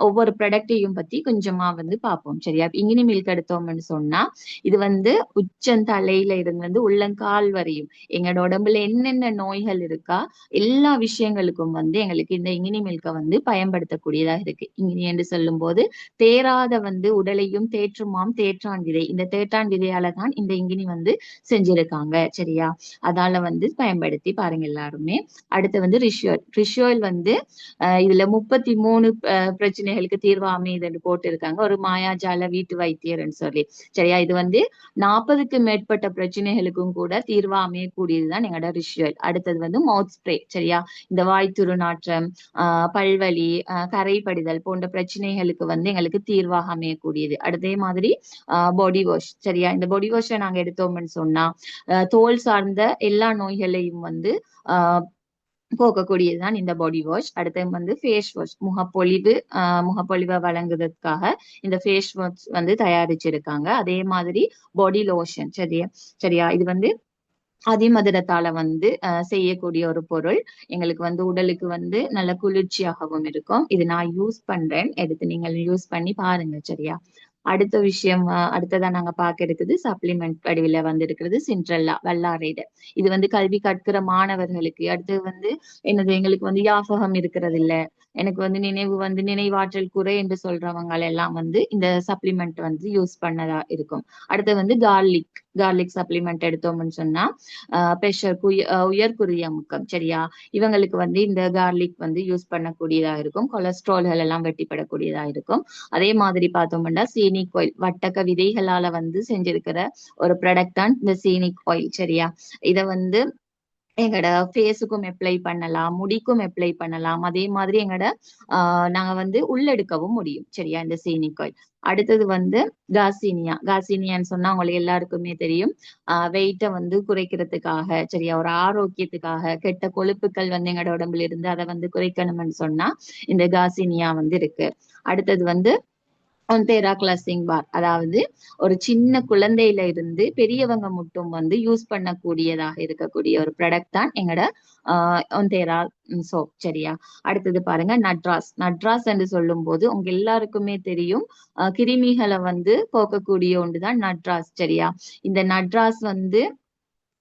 ஒவ்வொரு ப்ராடக்டையும் பத்தி கொஞ்சமா வந்து பார்ப்போம். சரியா, இங்கினி மில்க் எடுத்தோம்னு சொன்னா இது வந்து உச்சந்தலையில இருந்து வந்து உள்ளங்கால் வரையும் எங்களோட உடம்புல என்னென்ன நோய்கள் இருக்கா எல்லா விஷயங்களுக்கும் வந்து எங்களுக்கு இந்த இங்கினி மில்கை வந்து பயன்படுத்தக்கூடியதா இருக்கு. இங்கினி என்று சொல்லும் போது தேராத வந்து உடலையும் தேற்றுமாம் தேற்றான் விதை, இந்த தேற்றான் விதையால தான் இந்த இங்கினி வந்து செஞ்சிருக்காங்க. சரியா, அதால வந்து பயன்படுத்தி பாருங்க எல்லாருமே. அடுத்து வந்து ரிஷுவல் வந்து இதுல 33 பிரச்சனைகளுக்கு தீர்வு அமையுதுன்னு போட்டு இருக்காங்க, ஒரு மாயாஜால வீட்டு வைத்தியர்ன்னு சொல்லி. சரியா, இது வந்து 40க்கு மேற்பட்ட பிரச்சனைகளுக்கும் கூட தீர்வா அமையக்கூடியதுதான் எங்களோட ரிஷுவல். அடுத்தது வந்து மவுத் ஸ்ப்ரே. சரியா, இந்த வாய் துருநாற்றம், பல்வலி, கரைபடிதல் போன்ற பிரச்சனைகளுக்கு வந்து எங்களுக்கு தீர்வாக அமையக்கூடியது. அதே மாதிரி பாடி வாஷ். சரியா, இந்த பாடி வாஷை நாங்க எடுத்தோம்னு சொன்னா தோல் சார்ந்த எல்லா நோய்களையும் வந்து போகக்கூடியதுதான் இந்த பாடி வாஷ். அடுத்து வந்து ஃபேஸ் வாஷ், முகப்பொலிவை வழங்குவதற்காக இந்த ஃபேஸ் வாஷ் வந்து தயாரிச்சிருக்காங்க. அதே மாதிரி பாடி லோஷன். சரியா, சரியா, இது வந்து அதிமதுரத்தால வந்து செய்யக்கூடிய ஒரு பொருள். எங்களுக்கு வந்து உடலுக்கு வந்து நல்ல குளிர்ச்சியாகவும் இருக்கும். இது நான் யூஸ் பண்றேன், எடுத்து நீங்கள் யூஸ் பண்ணி பாருங்க. சரியா, அடுத்த விஷயம், அடுத்ததா நாங்க பார்க்க இருக்குது சப்ளிமெண்ட் வடிவில வந்து இருக்கிறது சிண்ட்ரெல்லா வல்லாரைடு. இது வந்து கல்வி கற்கிற மாணவர்களுக்கு. அடுத்து வந்து என்னது, எங்களுக்கு வந்து யாபகம் இருக்கிறது இல்ல, எனக்கு வந்து நினைவாற்றல் குறை என்று சொல்றவங்க எல்லாம் வந்து இந்த சப்ளிமெண்ட் வந்து யூஸ் பண்ணதா இருக்கும். அடுத்து வந்து கார்லிக் சப்ளிமெண்ட் எடுத்தோம்னு சொன்னா பிரஷர், உயர்குறிய முக்கம். சரியா, இவங்களுக்கு வந்து இந்த கார்லிக் வந்து யூஸ் பண்ணக்கூடியதா இருக்கும். கொலஸ்ட்ரால்கள் எல்லாம் வெட்டிப்படக்கூடியதா இருக்கும். அதே மாதிரி பார்த்தோம்னா சீனிக் ஆயில், வட்டக்க விதைகளால வந்து செஞ்சிருக்கிற ஒரு ப்ராடக்ட் தான் இந்த சீனிக் ஆயில். சரியா, இத வந்து எங்களோட ஃபேஸுக்கும் அப்ளை பண்ணலாம், முடிக்கும் அப்ளை பண்ணலாம். அதே மாதிரி எங்களோட நாங்க வந்து உள்ளெடுக்கவும் முடியும். சரியா, இந்த சீனிக் ஆயில். அடுத்தது வந்து காசினியான்னு சொன்னா உங்களுக்கு எல்லாருக்குமே தெரியும், வெயிட்டை வந்து குறைக்கிறதுக்காக, சரியா, ஒரு ஆரோக்கியத்துக்காக, கெட்ட கொழுப்புக்கள் வந்து எங்களோட உடம்புல இருந்து அதை வந்து குறைக்கணும்னு சொன்னா இந்த காசினியா வந்து இருக்கு. அடுத்தது வந்து ஒன்தேரா கிளஸிங் பார், அதாவது ஒரு சின்ன குழந்தையில இருந்து பெரியவங்க மட்டும் வந்து யூஸ் பண்ணக்கூடியதாக இருக்கக்கூடிய ஒரு ப்ராடக்ட் தான் எங்களோட ஒன்தேரா சோப். சரியா? அடுத்தது பாருங்க, நட்ராஸ். நட்ராஸ் என்று சொல்லும் போது உங்க எல்லாருக்குமே தெரியும், கிருமிகளை வந்து போக்கக்கூடிய ஒன்றுதான் நட்ராஸ். சரியா? இந்த நட்ராஸ் வந்து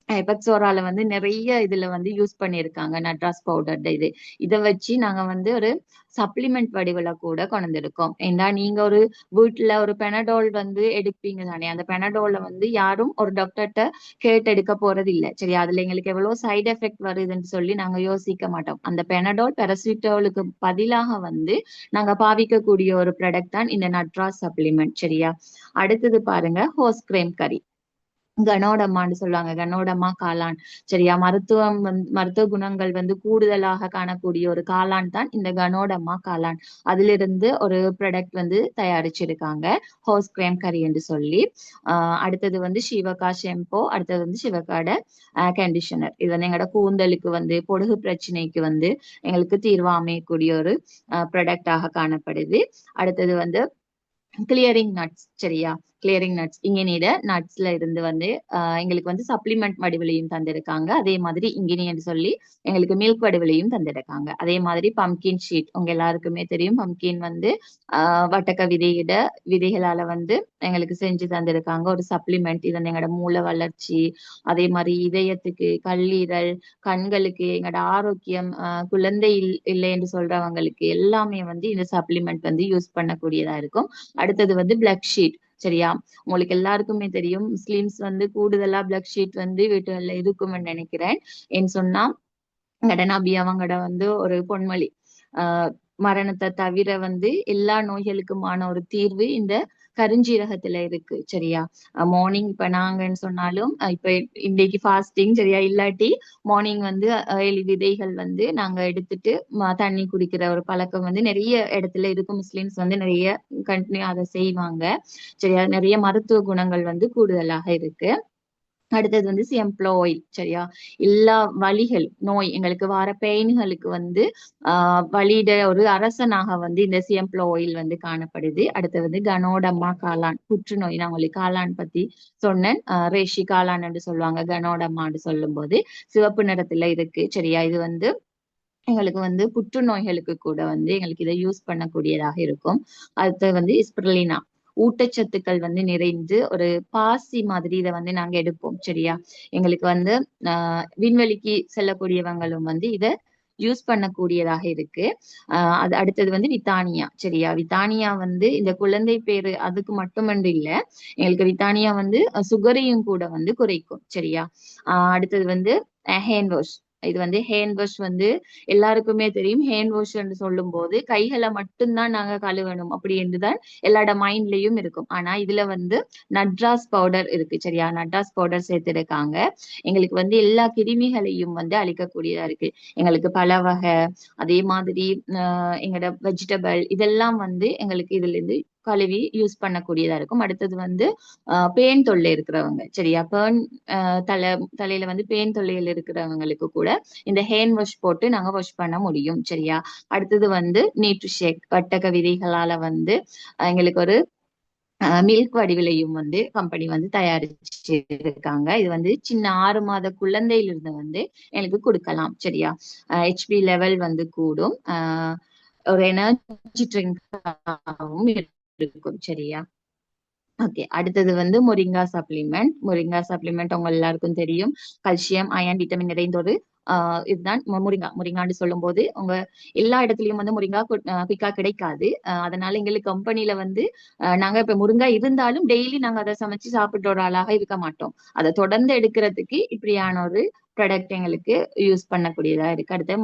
எபக்சோரால வந்து நிறைய இதுல வந்து யூஸ் பண்ணியிருக்காங்க, நட்ராஸ் பவுடர் இது. இதை வச்சு நாங்க வந்து ஒரு சப்ளிமெண்ட் வடிவில கூட கொண்டிருக்கோம். ஏன்னா நீங்க ஒரு வீட்டுல ஒரு பெனடோல் வந்து எடுப்பீங்க தானே, அந்த பெனடோல வந்து யாரும் ஒரு டாக்டர்கிட்ட கேட்டு எடுக்க போறது இல்லை. சரி, அதுல எங்களுக்கு எவ்வளவு சைடு எஃபெக்ட் வருதுன்னு சொல்லி நாங்க யோசிக்க மாட்டோம். அந்த பெனடோல் பெரசிட்டோலுக்கு பதிலாக வந்து நாங்க பாவிக்கக்கூடிய ஒரு ப்ராடக்ட் தான் இந்த நட்ராஸ் சப்ளிமெண்ட். சரியா? அடுத்தது பாருங்க, ஹோஸ் கிரேம் கறி. கனோடம்மான்னு சொல்லுவாங்க, கனோடம்மா காளான். சரியா? மருத்துவ குணங்கள் வந்து கூடுதலாக காணக்கூடிய ஒரு காளான் தான் இந்த கனோடம்மா காளான். அதிலிருந்து ஒரு ப்ராடக்ட் வந்து தயாரிச்சிருக்காங்க, ஹோஸ் கிரேம் கறி என்று சொல்லி. அடுத்தது வந்து சிவகா ஷெம்போ, அடுத்தது வந்து சிவகாட கண்டிஷனர். இது வந்து எங்களோட கூந்தலுக்கு வந்து பொடுகு பிரச்சனைக்கு வந்து எங்களுக்கு தீர்வு அமையக்கூடிய ஒரு ப்ராடக்டாக காணப்படுது. அடுத்தது வந்து கிளியரிங் நட்ஸ். சரியா? கிளியரிங் நட்ஸ், இங்கனீட நட்ஸ்ல இருந்து வந்து எங்களுக்கு வந்து சப்ளிமெண்ட் வடிவிலையும் தந்திருக்காங்க. அதே மாதிரி இங்கினின்னு சொல்லி எங்களுக்கு மில்க் வடிவிலையும் தந்திருக்காங்க. அதே மாதிரி பம்கின் ஷீட், உங்க எல்லாருக்குமே தெரியும், பம்கின் வந்து வட்டக்க விதைகளால வந்து எங்களுக்கு செஞ்சு தந்திருக்காங்க ஒரு சப்ளிமெண்ட். இது வந்து எங்களோட மூளை வளர்ச்சி, அதே மாதிரி இதயத்துக்கு, கல்லீரல், கண்களுக்கு, எங்களோட ஆரோக்கியம், குழந்தை இல்லை என்று சொல்றவங்களுக்கு எல்லாமே வந்து இந்த சப்ளிமெண்ட் வந்து யூஸ் பண்ணக்கூடியதா இருக்கும். அடுத்தது வந்து பிளக் ஷீட். சரியா? உங்களுக்கு எல்லாருக்குமே தெரியும், முஸ்லிம்ஸ் வந்து கூடுதலா பிளக் ஷீட் வந்து வீட்டுகள்ல இருக்கும்னு நினைக்கிறேன். ஏன்னு சொன்னா நபி அவங்கட வந்து ஒரு பொன்மொழி, ஆஹ் மரணத்தை தவிர வந்து எல்லா நோய்களுக்குமான ஒரு தீர்வு இந்த கருஞ்சீரகத்துல இருக்கு. சரியா? மார்னிங் இப்ப நாங்கன்னு சொன்னாலும் இப்ப இன்னைக்கு ஃபாஸ்டிங், சரியா, இல்லாட்டி மார்னிங் வந்து 7 விதைகள் வந்து நாங்க எடுத்துட்டு தண்ணி குடிக்கிற ஒரு பழக்கம் வந்து நிறைய இடத்துல இருக்கு. முஸ்லிம்ஸ் வந்து நிறைய கண்டினியூ அதை செய்வாங்க. சரியா? நிறைய மருத்துவ குணங்கள் வந்து கூடுதலாக இருக்கு. அடுத்தது வந்து சிஎம்ப்ளோ ஆயில். சரியா? எல்லா வலிகள், நோய், எங்களுக்கு வர பெயின்களுக்கு வந்து வலியிட ஒரு அரசனாக வந்து இந்த சிஎம்ப்ளோ ஆயில் வந்து காணப்படுது. அடுத்தது வந்து கனோடம்மா காளான், புற்றுநோய். நான் உங்களுக்கு காளான் பத்தி சொன்னேன், ரேஷி காளான் என்று சொல்லுவாங்க, கனோடம்மான்னு சொல்லும் போது சிவப்பு நிறத்துல இருக்கு. சரியா? இது வந்து எங்களுக்கு வந்து புற்றுநோய்களுக்கு கூட வந்து எங்களுக்கு இதை யூஸ் பண்ணக்கூடியதாக இருக்கும். அடுத்து வந்து ஸ்பிருலினா, ஊட்டச்சத்துக்கள் வந்து நிறைந்து ஒரு பாசி மாதிரி இதை வந்து நாங்க எடுப்போம். சரியா? எங்களுக்கு வந்து விண்வெளிக்கு செல்லக்கூடியவங்களும் வந்து இதை யூஸ் பண்ணக்கூடியதாக இருக்கு. அது அடுத்தது வந்து வித்தானியா. சரியா? வித்தானியா வந்து இந்த குழந்தை பேரு அதுக்கு மட்டுமன்று இல்ல, எங்களுக்கு வித்தானியா வந்து சுகரையும் கூட வந்து குறைக்கும். சரியா? அடுத்தது வந்து ஹேண்ட் வாஷ். இது வந்து ஹேண்ட் வாஷ் வந்து எல்லாருக்குமே தெரியும், ஹேண்ட் வாஷ் என்று சொல்லும் போது கைகளை மட்டும்தான் நாங்க கழுவணும் அப்படி என்றுதான் எல்லாரோட மைண்ட்லயும் இருக்கும். ஆனா இதுல வந்து நட்ராஸ் பவுடர் இருக்கு. சரியா? நட்ராஸ் பவுடர் சேர்த்திருக்காங்க. எங்களுக்கு வந்து எல்லா கிருமிகளையும் வந்து அழிக்கக்கூடியதா இருக்கு. எங்களுக்கு பல வகை, அதே மாதிரி எங்களோட வெஜிடபிள் இதெல்லாம் வந்து எங்களுக்கு இதுல இருந்து கழுவி யூஸ் பண்ணக்கூடியதா இருக்கும். அடுத்தது வந்து பேன் தொல்லை இருக்கிறவங்க, சரியா, பேன் தலையில வந்து பேன் தொல்லையில் இருக்கிறவங்களுக்கு கூட இந்த ஹேண்ட் வாஷ் போட்டு நாங்க வாஷ் பண்ண முடியும். சரியா? அடுத்தது வந்து நியூட்ரிஷேக், வட்டக விதைகளால வந்து எங்களுக்கு ஒரு மில்க் வடிவிலையும் வந்து கம்பெனி வந்து தயாரிச்சு இருக்காங்க. இது வந்து சின்ன 6 மாத குழந்தையிலிருந்து வந்து எனக்கு கொடுக்கலாம். சரியா? ஹெச்பி லெவல் வந்து கூடும், ஒரு எனர்ஜி ட்ரிங்காகவும் இருக்கும். சரியா? ஓகே. அடுத்தது வந்து மொரிங்கா சப்ளிமெண்ட். மொரிங்கா சப்ளிமெண்ட் உங்க எல்லாருக்கும் தெரியும், கல்சியம், அயன், விட்டமின் நிறைந்த ஒரு இதுதான் முரிங்கான்னு சொல்லும் போது உங்க எல்லா இடத்துலயும் வந்து முரிங்கா குயிக்கா கிடைக்காது. அதனால எங்களுக்கு கம்பெனில வந்து நாங்க இப்ப முருங்கா இருந்தாலும் டெய்லி நாங்க அதை சமைச்சு சாப்பிட்ட ஒரு ஆளாக இருக்க மாட்டோம். அதை தொடர்ந்து எடுக்கிறதுக்கு இப்படியான ஒரு ப்ராடக்ட் எங்களுக்கு யூஸ் பண்ணக்கூடியதா இருக்கு. அடுத்து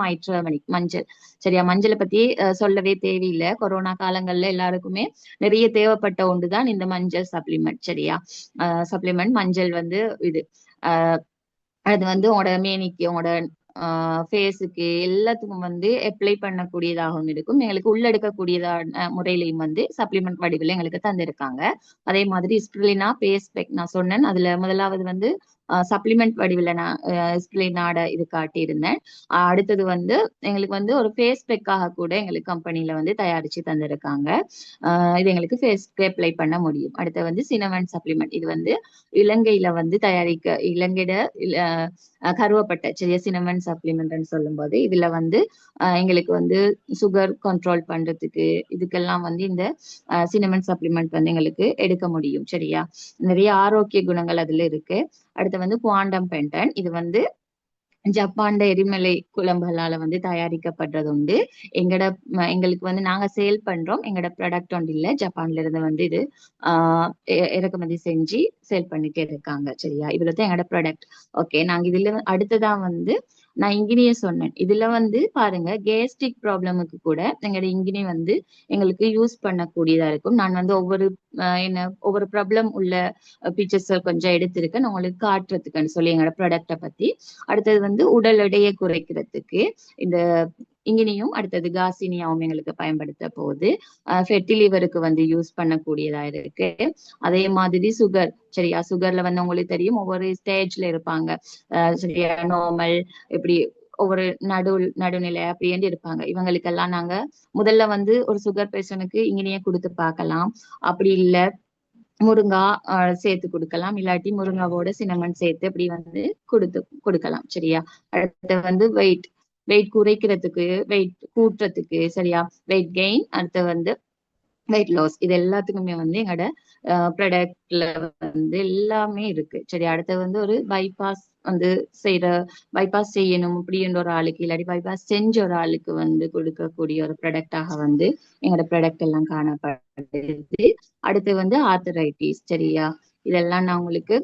மஞ்சள். சரியா? மஞ்சளை பத்தி சொல்லவே தேவையில்லை, கொரோனா காலங்கள்ல எல்லாருக்குமே நிறைய தேவைப்பட்ட ஒன்றுதான் இந்த மஞ்சள் சப்ளிமெண்ட். சரியா? சப்ளிமெண்ட் மஞ்சள் வந்து இது அது வந்து உங்களோட மேனிக்கு, உங்களோட ஃபேஸுக்கு எல்லாத்துக்கும் வந்து அப்ளை பண்ணக்கூடியதாகவும் இருக்கும். எங்களுக்கு உள்ளெடுக்கக்கூடியதான முறையிலையும் வந்து சப்ளிமெண்ட் வடிவில் எங்களுக்கு தந்திருக்காங்க. அதே மாதிரி ஸ்பிருலினா பேஸ் பேக் நான் சொன்னேன், அதுல முதலாவது வந்து சப்ளிமெண்ட் வடிவில் நான் எஸ்பிளைனாட இது காட்டியிருந்தேன். அடுத்தது வந்து எங்களுக்கு வந்து ஒரு ஃபேஸ் பேக்காக கூட எங்களுக்கு கம்பெனில வந்து தயாரிச்சு தந்திருக்காங்க. இது எங்களுக்கு ஃபேஸ்க்கு அப்ளை பண்ண முடியும். அடுத்து வந்து சினமன் சப்ளிமெண்ட், இது வந்து இலங்கையில வந்து இலங்கையில கருவப்பட்ட சரியா சினமன் சப்ளிமெண்ட்னு சொல்லும்போது இதுல வந்து எங்களுக்கு வந்து சுகர் கண்ட்ரோல் பண்றதுக்கு இதுக்கெல்லாம் வந்து இந்த சினமன் சப்ளிமெண்ட் வந்து எங்களுக்கு எடுக்க முடியும். சரியா, நிறைய ஆரோக்கிய குணங்கள் அதுல இருக்கு. அடுத்து வந்து குவாண்டம் பென்டன், இது வந்து ஜப்பான்ல எரிமலை குழம்புகளால வந்து தயாரிக்கப்படுறது உண்டு. எங்களுக்கு வந்து நாங்க சேல் பண்றோம், எங்களோட ப்ராடக்ட் ஒன்று இல்ல, ஜப்பான்ல இருந்து வந்து இது இறக்குமதி செஞ்சு சேல் பண்ணிட்டே இருக்காங்க. சரியா, இவ்வளவுதான் எங்களோட ப்ராடக்ட். ஓகே, நாங்க இதுல அடுத்ததா வந்து நான் இங்கினிய சொன்னேன். இதுல வந்து பாருங்க, கேஸ்ட்ரிக் ப்ராப்ளமுக்கு கூட எங்களோட இங்கினி வந்து எங்களுக்கு யூஸ் பண்ணக்கூடியதா இருக்கும். நான் வந்து ஒவ்வொரு ப்ராப்ளம் உள்ள பிக்சர்ஸ் கொஞ்சம் எடுத்திருக்கேன் நான் உங்களுக்கு காட்டுறதுக்குன்னு சொல்லி எங்களோட ப்ராடக்ட பத்தி. அடுத்தது வந்து உடல் எடையை குறைக்கிறதுக்கு இந்த இங்கினியும் அடுத்தது காசினியாவும் எங்களுக்கு பயன்படுத்த போகுது. ஃபெட்டி லிவருக்கு வந்து யூஸ் பண்ணக்கூடியதா இருக்கு. அதே மாதிரி சுகர், சரியா, சுகர்ல வந்து உங்களுக்கு தெரியும் ஒவ்வொரு ஸ்டேஜ்ல இருப்பாங்க. சரியா, நார்மல், இப்படி ஒவ்வொரு நடுநிலை அப்படின்னு இருப்பாங்க. இவங்களுக்கெல்லாம் நாங்க முதல்ல வந்து ஒரு சுகர் பேஷனுக்கு இங்கனையே கொடுத்து பார்க்கலாம். அப்படி இல்ல முருங்கா சேர்த்து கொடுக்கலாம், இல்லாட்டி முருங்காவோட சினமன் சேர்த்து இப்படி வந்து கொடுக்கலாம். சரியா, அடுத்து வந்து வெயிட் குறைக்கிறதுக்கு, வெயிட் கூட்டுறதுக்கு, சரியா, வெயிட் கெயின், அடுத்து வந்து வெயிட் லாஸ், இது எல்லாத்துக்குமே வந்து எங்களோட ப்ராடக்ட்ல வந்து எல்லாமே இருக்கு. சரி, அடுத்து வந்து ஒரு பைபாஸ் வந்து பைபாஸ் செய்யணும் அப்படின்ற ஒரு ஆளுக்கு, இல்லாட்டி பைபாஸ் செஞ்ச ஒரு ஆளுக்கு வந்து கொடுக்கக்கூடிய ஒரு ப்ராடக்டாக வந்து எங்களோட ப்ராடக்ட் எல்லாம் காணப்படுது. அடுத்து வந்து ஆர்த்தரைட்டிஸ், சரியா, இதெல்லாம் நான் உங்களுக்கு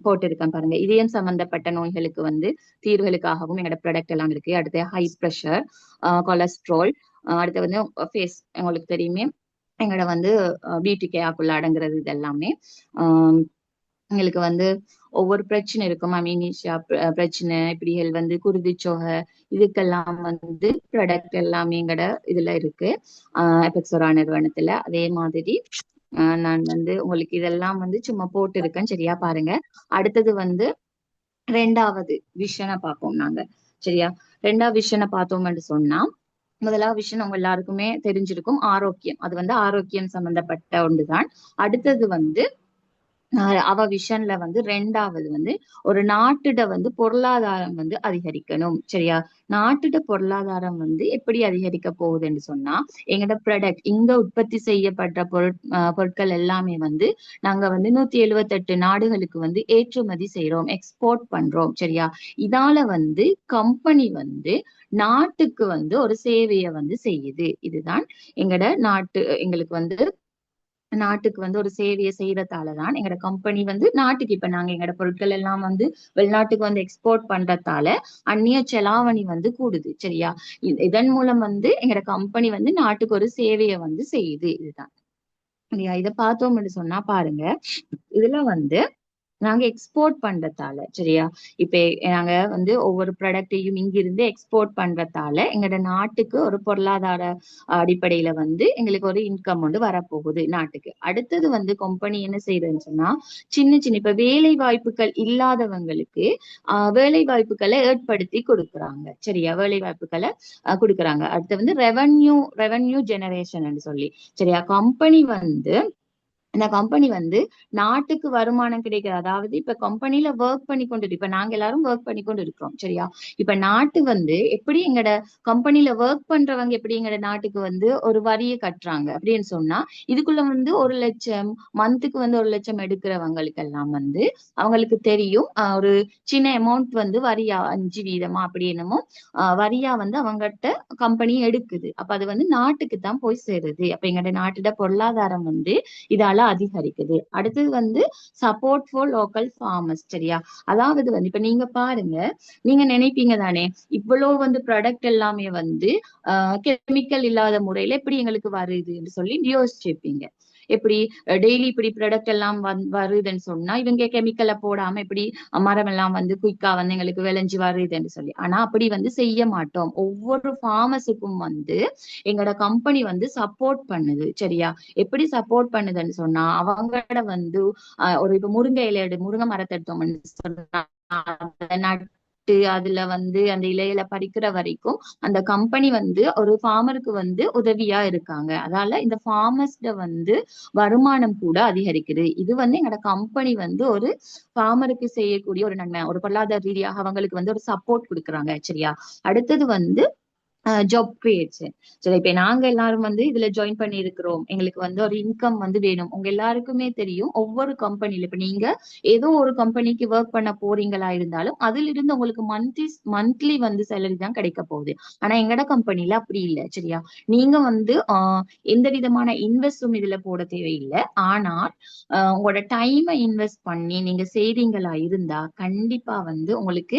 போட்டிருக்கேன் பாருங்க. இதயம் சம்பந்தப்பட்ட நோய்களுக்கு வந்து தீர்வுகளுக்காகவும் எங்களோட ப்ராடக்ட் எல்லாம் இருக்கு. அடுத்து ஹை ப்ரெஷர், கொலஸ்ட்ரால், அடுத்து வந்து ஃபேஸ், உங்களுக்கு தெரியுமே எங்களோட வந்து பியூட்டி கேக்குள்ள அடங்குறது. இது எல்லாமே எங்களுக்கு வந்து ஒவ்வொரு பிரச்சனை இருக்கும், அமீனிஷியா பிரச்சனை, இப்படிகள் வந்து குருதிச்சோகை, இதுக்கெல்லாம் வந்து ப்ராடக்ட் எல்லாமே எங்கட இதுல இருக்கு எபெக்ஸோரா நிறுவனத்துல. அதே மாதிரி நான் வந்து உங்களுக்கு இதெல்லாம் வந்து சும்மா போட்டு இருக்கேன். சரியா, பாருங்க. அடுத்தது வந்து ரெண்டாவது விஷனை பார்ப்போம் நாங்க. சரியா, ரெண்டாவது விஷனை பார்த்தோம்னு சொன்னா, முதலாவது விஷயம் அவங்க எல்லாருக்குமே தெரிஞ்சிருக்கும், ஆரோக்கியம். அது வந்து ஆரோக்கியம் சம்பந்தப்பட்ட ஒன்றுதான். அடுத்தது வந்து அவ விஷன்ல வந்து ரெண்டாவது வந்து ஒரு நாட்டுட வந்து பொருளாதாரம் வந்து அதிகரிக்கணும். சரியா, நாட்டுட பொருளாதாரம் வந்து எப்படி அதிகரிக்க போகுதுன்னு சொன்னா, எங்களோட ப்ராடக்ட் இங்க உற்பத்தி செய்யப்பட்ட பொருட்கள் எல்லாமே வந்து நாங்க வந்து 178 நாடுகளுக்கு வந்து ஏற்றுமதி செய்யறோம், எக்ஸ்போர்ட் பண்றோம். சரியா, இதால வந்து கம்பெனி வந்து நாட்டுக்கு வந்து ஒரு சேவையை வந்து செய்யுது. இதுதான் எங்களுக்கு வந்து நாட்டுக்கு வந்து ஒரு சேவையை செய்யறதாலதான் எங்களோட கம்பெனி வந்து நாட்டுக்கு, இப்ப நாங்க எங்களோட பொருட்கள் எல்லாம் வந்து வெளிநாட்டுக்கு வந்து எக்ஸ்போர்ட் பண்றதால அந்நிய செலாவணி வந்து கூடுது. சரியா, இதன் மூலம் வந்து எங்களோட கம்பெனி வந்து நாட்டுக்கு ஒரு சேவையை வந்து செய்யுது. இதுதான். இல்லையா, இதை பார்த்தோம்னு சொன்னா பாருங்க, இதுல வந்து நாங்க எக்ஸ்போர்ட் பண்றதால, சரியா, இப்ப நாங்க வந்து ஒவ்வொரு ப்ராடக்டையும் இங்கிருந்து எக்ஸ்போர்ட் பண்றதால எங்களோட நாட்டுக்கு ஒரு பொருளாதார அடிப்படையில வந்து எங்களுக்கு ஒரு இன்கம் வந்து வரப்போகுது நாட்டுக்கு. அடுத்தது வந்து கம்பெனி என்ன செய்யுதுன்னு சொன்னா, சின்ன இப்ப வேலை வாய்ப்புகள் இல்லாதவங்களுக்கு வேலை வாய்ப்புகளை ஏற்படுத்தி கொடுக்குறாங்க. சரியா, வேலை வாய்ப்புகளை கொடுக்குறாங்க. அடுத்து வந்து ரெவன்யூ ஜெனரேஷன் சொல்லி, சரியா, இந்த கம்பெனி வந்து நாட்டுக்கு வருமானம் கிடைக்கிறது. அதாவது இப்ப கம்பெனில ஒர்க் பண்ணி கொண்டு, இப்ப நாங்க எல்லாரும் ஒர்க் பண்ணி கொண்டு இருக்கிறோம். சரியா, இப்ப நாட்டு வந்து எப்படி எங்கட கம்பெனில ஒர்க் பண்றவங்க எப்படி எங்கட நாட்டுக்கு வந்து ஒரு வரியை கட்டுறாங்க அப்படின்னு சொன்னா, இதுக்குள்ள வந்து 1,00,000 மந்த்துக்கு வந்து 1,00,000 எடுக்கிறவங்களுக்கு எல்லாம் வந்து அவங்களுக்கு தெரியும் ஒரு சின்ன அமௌண்ட் வந்து வரியா 5% அப்படி என்னமோ வரியா வந்து அவங்ககிட்ட கம்பெனி எடுக்குது. அப்ப அது வந்து நாட்டுக்கு தான் போய் சேருது. அப்ப எங்கட நாட்டோட பொருளாதாரம் வந்து இதால அதிகரிக்குது. அடுத்தது வந்து சப்போர்ட் ஃபார் லோக்கல் ஃபார்மர்ஸ். சரியா, அதாவது வந்து இப்ப நீங்க பாருங்க, நீங்க நினைப்பீங்க தானே, இவ்வளவு வந்து ப்ராடக்ட் எல்லாமே வந்து கெமிக்கல் இல்லாத முறையில எப்படி எங்களுக்கு வருதுன்னு சொல்லி யோசிச்சிருப்பீங்க. எப்படி டெய்லி இப்படி ப்ராடக்ட் எல்லாம் வருதுன்னு சொன்னா இவங்க கெமிக்கலை போடாம இப்படி மரம் எல்லாம் வந்து குயிக்கா வந்து எங்களுக்கு விளைஞ்சு வருதுன்னு சொல்லி. ஆனா அப்படி வந்து செய்ய மாட்டோம். ஒவ்வொரு ஃபார்மஸுக்கும் வந்து எங்களோட கம்பெனி வந்து சப்போர்ட் பண்ணுது. சரியா? எப்படி சப்போர்ட் பண்ணுதுன்னு சொன்னா அவங்களோட வந்து ஒரு இப்ப முருங்கை மரத்தை எடுத்தோம்னு சொன்னா அதை நட்டு அதுல வந்து அந்த இலையில பறிக்கிற வரைக்கும் அந்த கம்பெனி வந்து ஒரு ஃபார்மருக்கு வந்து உதவியா இருக்காங்க. அதால இந்த ஃபார்மர்ஸ்ட வந்து வருமானம் கூட அதிகரிக்குது. இது வந்து எங்களோட கம்பெனி வந்து ஒரு ஃபார்மருக்கு செய்யக்கூடிய ஒரு நன்மை, ஒரு பொருளாதார ரீதியாக அவங்களுக்கு வந்து ஒரு சப்போர்ட் கொடுக்குறாங்க. சரியா? அடுத்தது வந்து ஜாப் கிரியேஷன். சரி, இப்ப நாங்க எல்லாரும் வந்து இதுல ஜாயின் பண்ணி இருக்கிறோம். எங்களுக்கு வந்து ஒரு இன்கம் வந்து வேணும். உங்க எல்லாருக்குமே தெரியும், ஒவ்வொரு கம்பெனில இப்ப நீங்க ஏதோ ஒரு கம்பெனிக்கு ஒர்க் பண்ண போறீங்களா இருந்தாலும் அதுல இருந்து உங்களுக்கு மந்த்லி வந்து சேலரி தான் கிடைக்க போகுது. ஆனா எங்கட கம்பெனில அப்படி இல்லை. சரியா? நீங்க வந்து எந்த விதமான இன்வெஸ்டும் இதுல போட தேவையில்லை. ஆனால் உங்களோட டைமை இன்வெஸ்ட் பண்ணி நீங்க செய்றீங்களா இருந்தா கண்டிப்பா வந்து உங்களுக்கு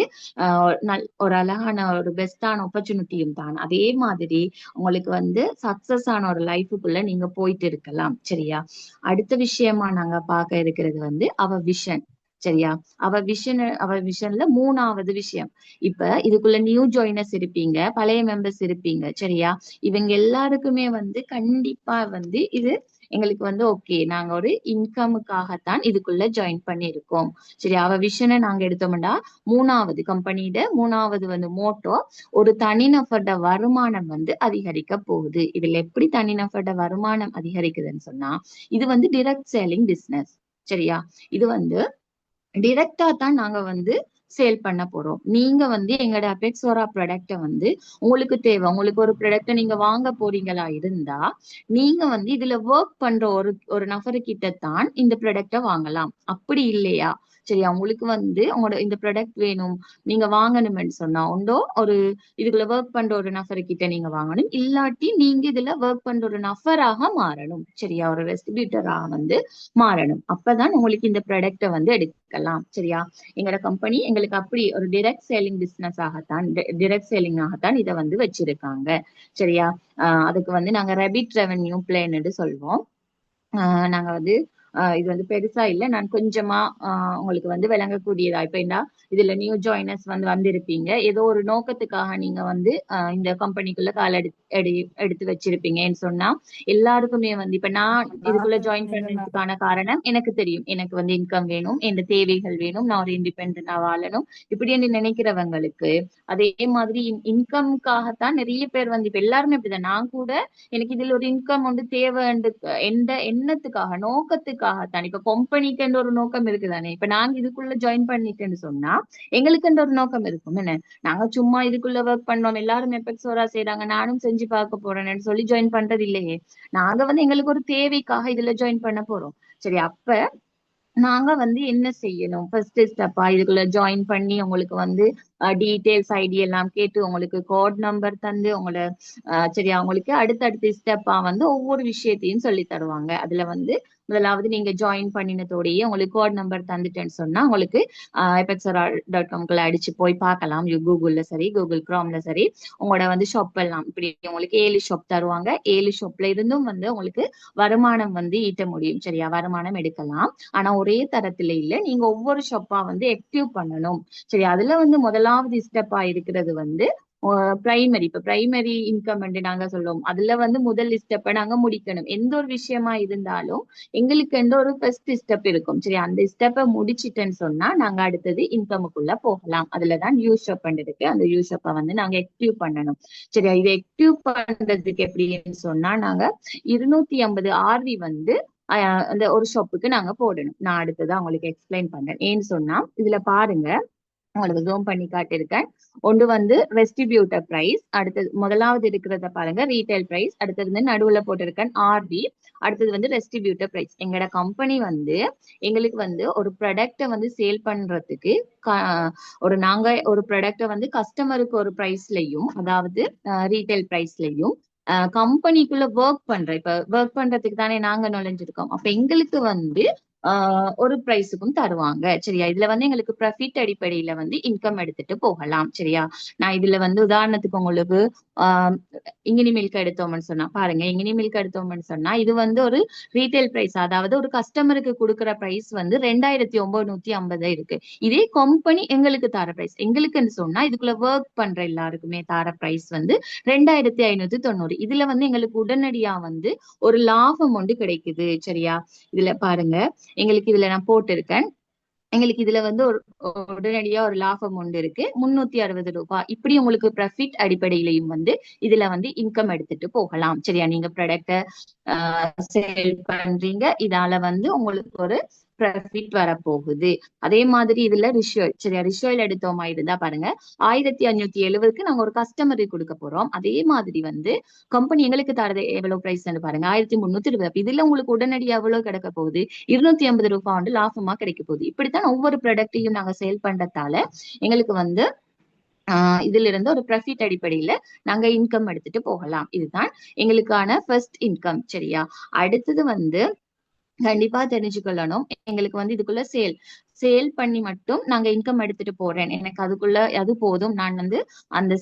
ஒரு அழகான ஒரு பெஸ்டான ஆப்பர்ச்சுனிட்டியும் தான். அதே மாதிரி உங்களுக்கு வந்து சக்சஸ் ஆன ஒரு லைஃபுக்குள்ள நீங்க போயிட்டு இருக்கலாம். சரியா? அடுத்த விஷயமா நாங்க பார்க்க இருக்கிறது வந்து அவ விஷன். சரியா? அவ விஷன்ல 3வது விஷயம். இப்ப இதுக்குள்ள நியூ ஜாயினர்ஸ் இருப்பீங்க, பழைய மெம்பர்ஸ் இருப்பீங்க. சரியா? இவங்க எல்லாருக்குமே வந்து கண்டிப்பா வந்து இது எங்களுக்கு வந்து ஓகே, நாங்க ஒரு இன்கமுக்காகத்தான் இதுக்குள்ள ஜாயின் பண்ணியிருக்கோம். சரி, அவ விஷனை நாங்க எடுத்தோம்னா 3வது கம்பெனியோட 3வது வந்து மோட்டோ ஒரு தனிநபரோட வருமானம் வந்து அதிகரிக்க போகுது. இதுல எப்படி தனிநபரோட வருமானம் அதிகரிக்குதுன்னு சொன்னா இது வந்து டிரெக்ட் சேலிங் பிசினஸ். சரியா? இது வந்து டிரெக்டா தான் நாங்க வந்து சேல் பண்ண போறோம். நீங்க வந்து எங்களோட அபெக்ஸோரா ப்ராடக்ட வந்து உங்களுக்கு தேவை, உங்களுக்கு ஒரு ப்ராடக்ட நீங்க வாங்க போறீங்களா இருந்தா நீங்க வந்து இதுல ஒர்க் பண்ற ஒரு நபருக்கிட்ட தான் இந்த ப்ராடக்ட வாங்கலாம். அப்படி இல்லையா? சரியா? உங்களுக்கு வந்து உங்களோட இந்த ப்ராடக்ட் வேணும், நீங்க வாங்கணும்னு சொன்னா உண்டோ ஒரு இதுக்குள்ள ஒர்க் பண்ற ஒரு நபருக்கிட்ட நீங்க வாங்கணும். இல்லாட்டி நீங்க இதுல ஒர்க் பண்ற ஒரு நபராக மாறணும். சரியா? ஒரு ரெஸ்டிபியூட்டராக வந்து மாறணும். அப்பதான் உங்களுக்கு இந்த ப்ராடக்ட வந்து எடுக்கலாம். சரியா? எங்களோட கம்பெனி எங்களுக்கு அப்படி ஒரு டிரெக்ட் சேலிங் பிசினஸ் ஆகத்தான், டிரெக்ட் சேலிங் ஆகத்தான் இதை வந்து வச்சிருக்காங்க. சரியா? அதுக்கு வந்து நாங்க ரெபிட் ரெவென்யூ பிளான் சொல்வோம். நாங்க வந்து இது வந்து பெருசா இல்ல, நான் கொஞ்சமா உங்களுக்கு வந்து விளங்கக்கூடியதா. இப்ப என்ன இதுல நியூ ஜாயினர்ஸ் வந்து வந்திருப்பீங்க, ஏதோ ஒரு நோக்கத்துக்காக நீங்க வந்து இந்த கம்பெனிக்குள்ள எடுத்து வச்சிருப்பீங்கன்னு சொன்னா எல்லாருக்குமே வந்து இப்ப நான் இதுக்குள்ள ஜாயின் பண்ணதுக்கான காரணம் எனக்கு தெரியும். எனக்கு வந்து இன்கம் வேணும், என் தேவைகள் வேணும், நான் ஒரு இண்டிபெண்டா வாழணும் இப்படி என்று நினைக்கிறவங்களுக்கு அதே மாதிரி இன்கம்காகத்தான் நிறைய பேர் வந்து இப்ப எல்லாருமே அப்படிதான். நான் கூட எனக்கு இதுல ஒரு இன்கம் வந்து தேவை எந்த எண்ணத்துக்காக நோக்கத்துக்காகத்தான். இப்ப கம்பெனிக்கு ஒரு நோக்கம் இருக்குதானே. இப்ப நாங்க இதுக்குள்ள ஜாயின் பண்ணிட்டேன்னு சொன்னா எங்களுக்கு ஒரு நோக்கம் இருக்கும். என்ன, நாங்க சும்மா இதுக்குள்ள ஒர்க் பண்ணோம், எல்லாரும் எபெக்ஸோரா செய்யறாங்க நானும் செஞ்சு பார்க்க போறேன்னு சொல்லி ஜாயின் பண்றது இல்லையே. நாங்க வந்து எங்களுக்கு ஒரு தேவைக்காக இதுல ஜாயின் பண்ண போறோம். சரி, அப்ப நாங்க வந்து என்ன செய்யணும்? ஃபர்ஸ்ட் ஸ்டெப்பா இதுக்குள்ள ஜாயின் பண்ணி உங்களுக்கு வந்து டீடைல்ஸ் ஐடி எல்லாம் கேட்டு உங்களுக்கு கோட் நம்பர் தந்து உங்களோட சரி அவங்களுக்கு அடுத்தடுத்த ஸ்டெப்பா வந்து ஒவ்வொரு விஷயத்தையும் சொல்லி தருவாங்க. அதுல வந்து முதலாவது நீங்க ஜாயின் பண்ணினதோடயே உங்களுக்கு கோட் நம்பர் தந்துட்டேன்னு சொன்னா உங்களுக்கு epexora.com அடிச்சு போய் பார்க்கலாம். கூகுள்ல சரி, கூகுள் குரோம்ல சரி, உங்களோட வந்து ஷாப் எல்லாம் இப்படி உங்களுக்கு 7 ஷாப் தருவாங்க. 7 ஷாப்ல இருந்தும் வந்து உங்களுக்கு வருமானம் வந்து ஈட்ட முடியும். சரியா? வருமானம் எடுக்கலாம். ஆனா ஒரே தரத்துல இல்ல, நீங்க ஒவ்வொரு ஷாப்பா வந்து ஆக்டிவ் பண்ணணும். சரி, அதுல வந்து முதலாவது ஸ்டெப்பா இருக்கிறது வந்து பிரைமரி. இப்ப பிரைமரி இன்கம் நாங்க சொல்லுவோம். அதுல வந்து முதல் ஸ்டெப்பை நாங்க முடிக்கணும். எந்த ஒரு விஷயமா இருந்தாலும் எங்களுக்கு எந்த ஒரு ஃபர்ஸ்ட் ஸ்டெப் இருக்கும். சரி, அந்த ஸ்டெப்பை முடிச்சிட்டேன்னு சொன்னா நாங்க அடுத்தது இன்கமுக்குள்ள போகலாம். அதுலதான் யூ ஷாப் இருக்கு. அந்த யூ ஷாப்பை வந்து நாங்க ஆக்டிவ் பண்ணணும். சரியா? இதை ஆக்டிவ் பண்றதுக்கு எப்படின்னு சொன்னா நாங்க 250 ஆர்வி வந்து அந்த ஒரு ஷாப்புக்கு நாங்க போடணும். நான் அடுத்ததான் உங்களுக்கு எக்ஸ்பிளைன் பண்றேன். ஏன்னு சொன்னா இதுல பாருங்க, உங்களுக்கு ஜூம் பண்ணி காட்டியிருக்கேன். ஒன்று வந்து ரெஸ்டிபியூட்டர் பிரைஸ், அடுத்தது முதலாவது இருக்கிறத பாருங்க ரீட்டைல் பிரைஸ், அடுத்தது வந்து நடுவுல போட்டிருக்கேன் ஆர்டி, அடுத்தது வந்து ரெஸ்டிபியூட்டர் பிரைஸ். எங்களோட கம்பெனி வந்து எங்களுக்கு வந்து ஒரு ப்ராடக்ட வந்து சேல் பண்றதுக்கு நாங்க ஒரு ப்ராடக்ட வந்து கஸ்டமருக்கு ஒரு பிரைஸ்லயும், அதாவது ரீட்டைல் பிரைஸ்லயும் கம்பெனிக்குள்ள இப்ப ஒர்க் பண்றதுக்கு தானே நாங்க நுழைஞ்சிருக்கோம். அப்ப எங்களுக்கு வந்து ஒரு பிரைஸுக்கும் தருவாங்க. சரியா? இதுல வந்து எங்களுக்கு ப்ராஃபிட் அடிப்படையில வந்து இன்கம் எடுத்துட்டு போகலாம். சரியா? நான் இதுல வந்து உதாரணத்துக்கு உங்களுக்கு இங்கினி மில்க் எடுத்தோம்னு சொன்னா பாருங்க, இங்கினி மில்க் எடுத்தோம்னு சொன்னா இது வந்து ஒரு ரீட்டைல் பிரைஸ், அதாவது ஒரு கஸ்டமருக்கு கொடுக்குற பிரைஸ் வந்து 2950 இருக்கு. இதே கம்பெனி எங்களுக்கு தர பிரைஸ், எங்களுக்குன்னு சொன்னா இதுக்குள்ள ஒர்க் பண்ற எல்லாருக்குமே தர பிரைஸ் வந்து 2590. இதுல வந்து எங்களுக்கு உடனடியா வந்து ஒரு லாபம் ஒன்று கிடைக்குது. சரியா, இதுல பாருங்க, எங்களுக்கு இதுல நான் போட்டிருக்கேன், எங்களுக்கு இதுல வந்து ஒரு உடனடியா ஒரு லாபம் ஒன்று இருக்கு, 360 ரூபாய். இப்படி உங்களுக்கு ப்ராஃபிட் அடிப்படையிலையும் வந்து இதுல வந்து இன்கம் எடுத்துட்டு போகலாம். சரியா, நீங்க ப்ராடக்ட சேல் பண்றீங்க, இதால வந்து உங்களுக்கு ஒரு ப்ராஃபிட் வரப்போகுது. அதே மாதிரி இதுல ரிஷுவல், சரியா, ரிஷுவல் எடுத்தோமா இருந்தா பாருங்க, 1570க்கு நாங்க ஒரு கஸ்டமருக்கு கொடுக்க போறோம். அதே மாதிரி வந்து கம்பெனி எங்களுக்கு தரது எவ்வளவு பிரைஸ் பாருங்க, 1320. இதுல உங்களுக்கு உடனடியா எவ்வளவு கிடைக்க போகுது, 250 ரூபாய் வந்து லாபமா கிடைக்க போகுது. இப்படித்தான் ஒவ்வொரு ப்ராடக்டையும் நாங்க சேல் பண்றதால எங்களுக்கு வந்து இதுல இருந்து ஒரு ப்ராஃபிட் அடிப்படையில நாங்க இன்கம் எடுத்துட்டு போகலாம். இதுதான் எங்களுக்கான ஃபர்ஸ்ட் இன்கம். சரியா, அடுத்தது வந்து கண்டிப்பா தெரிஞ்சுக்கொள்ளணும், எங்களுக்கு வந்து இதுக்குள்ள சேல் பண்ணி மட்டும் நாங்க இன்கம் எடுத்துட்டு போறேன், எனக்கு அதுக்குள்ள அது போதும், நான் வந்து அந்த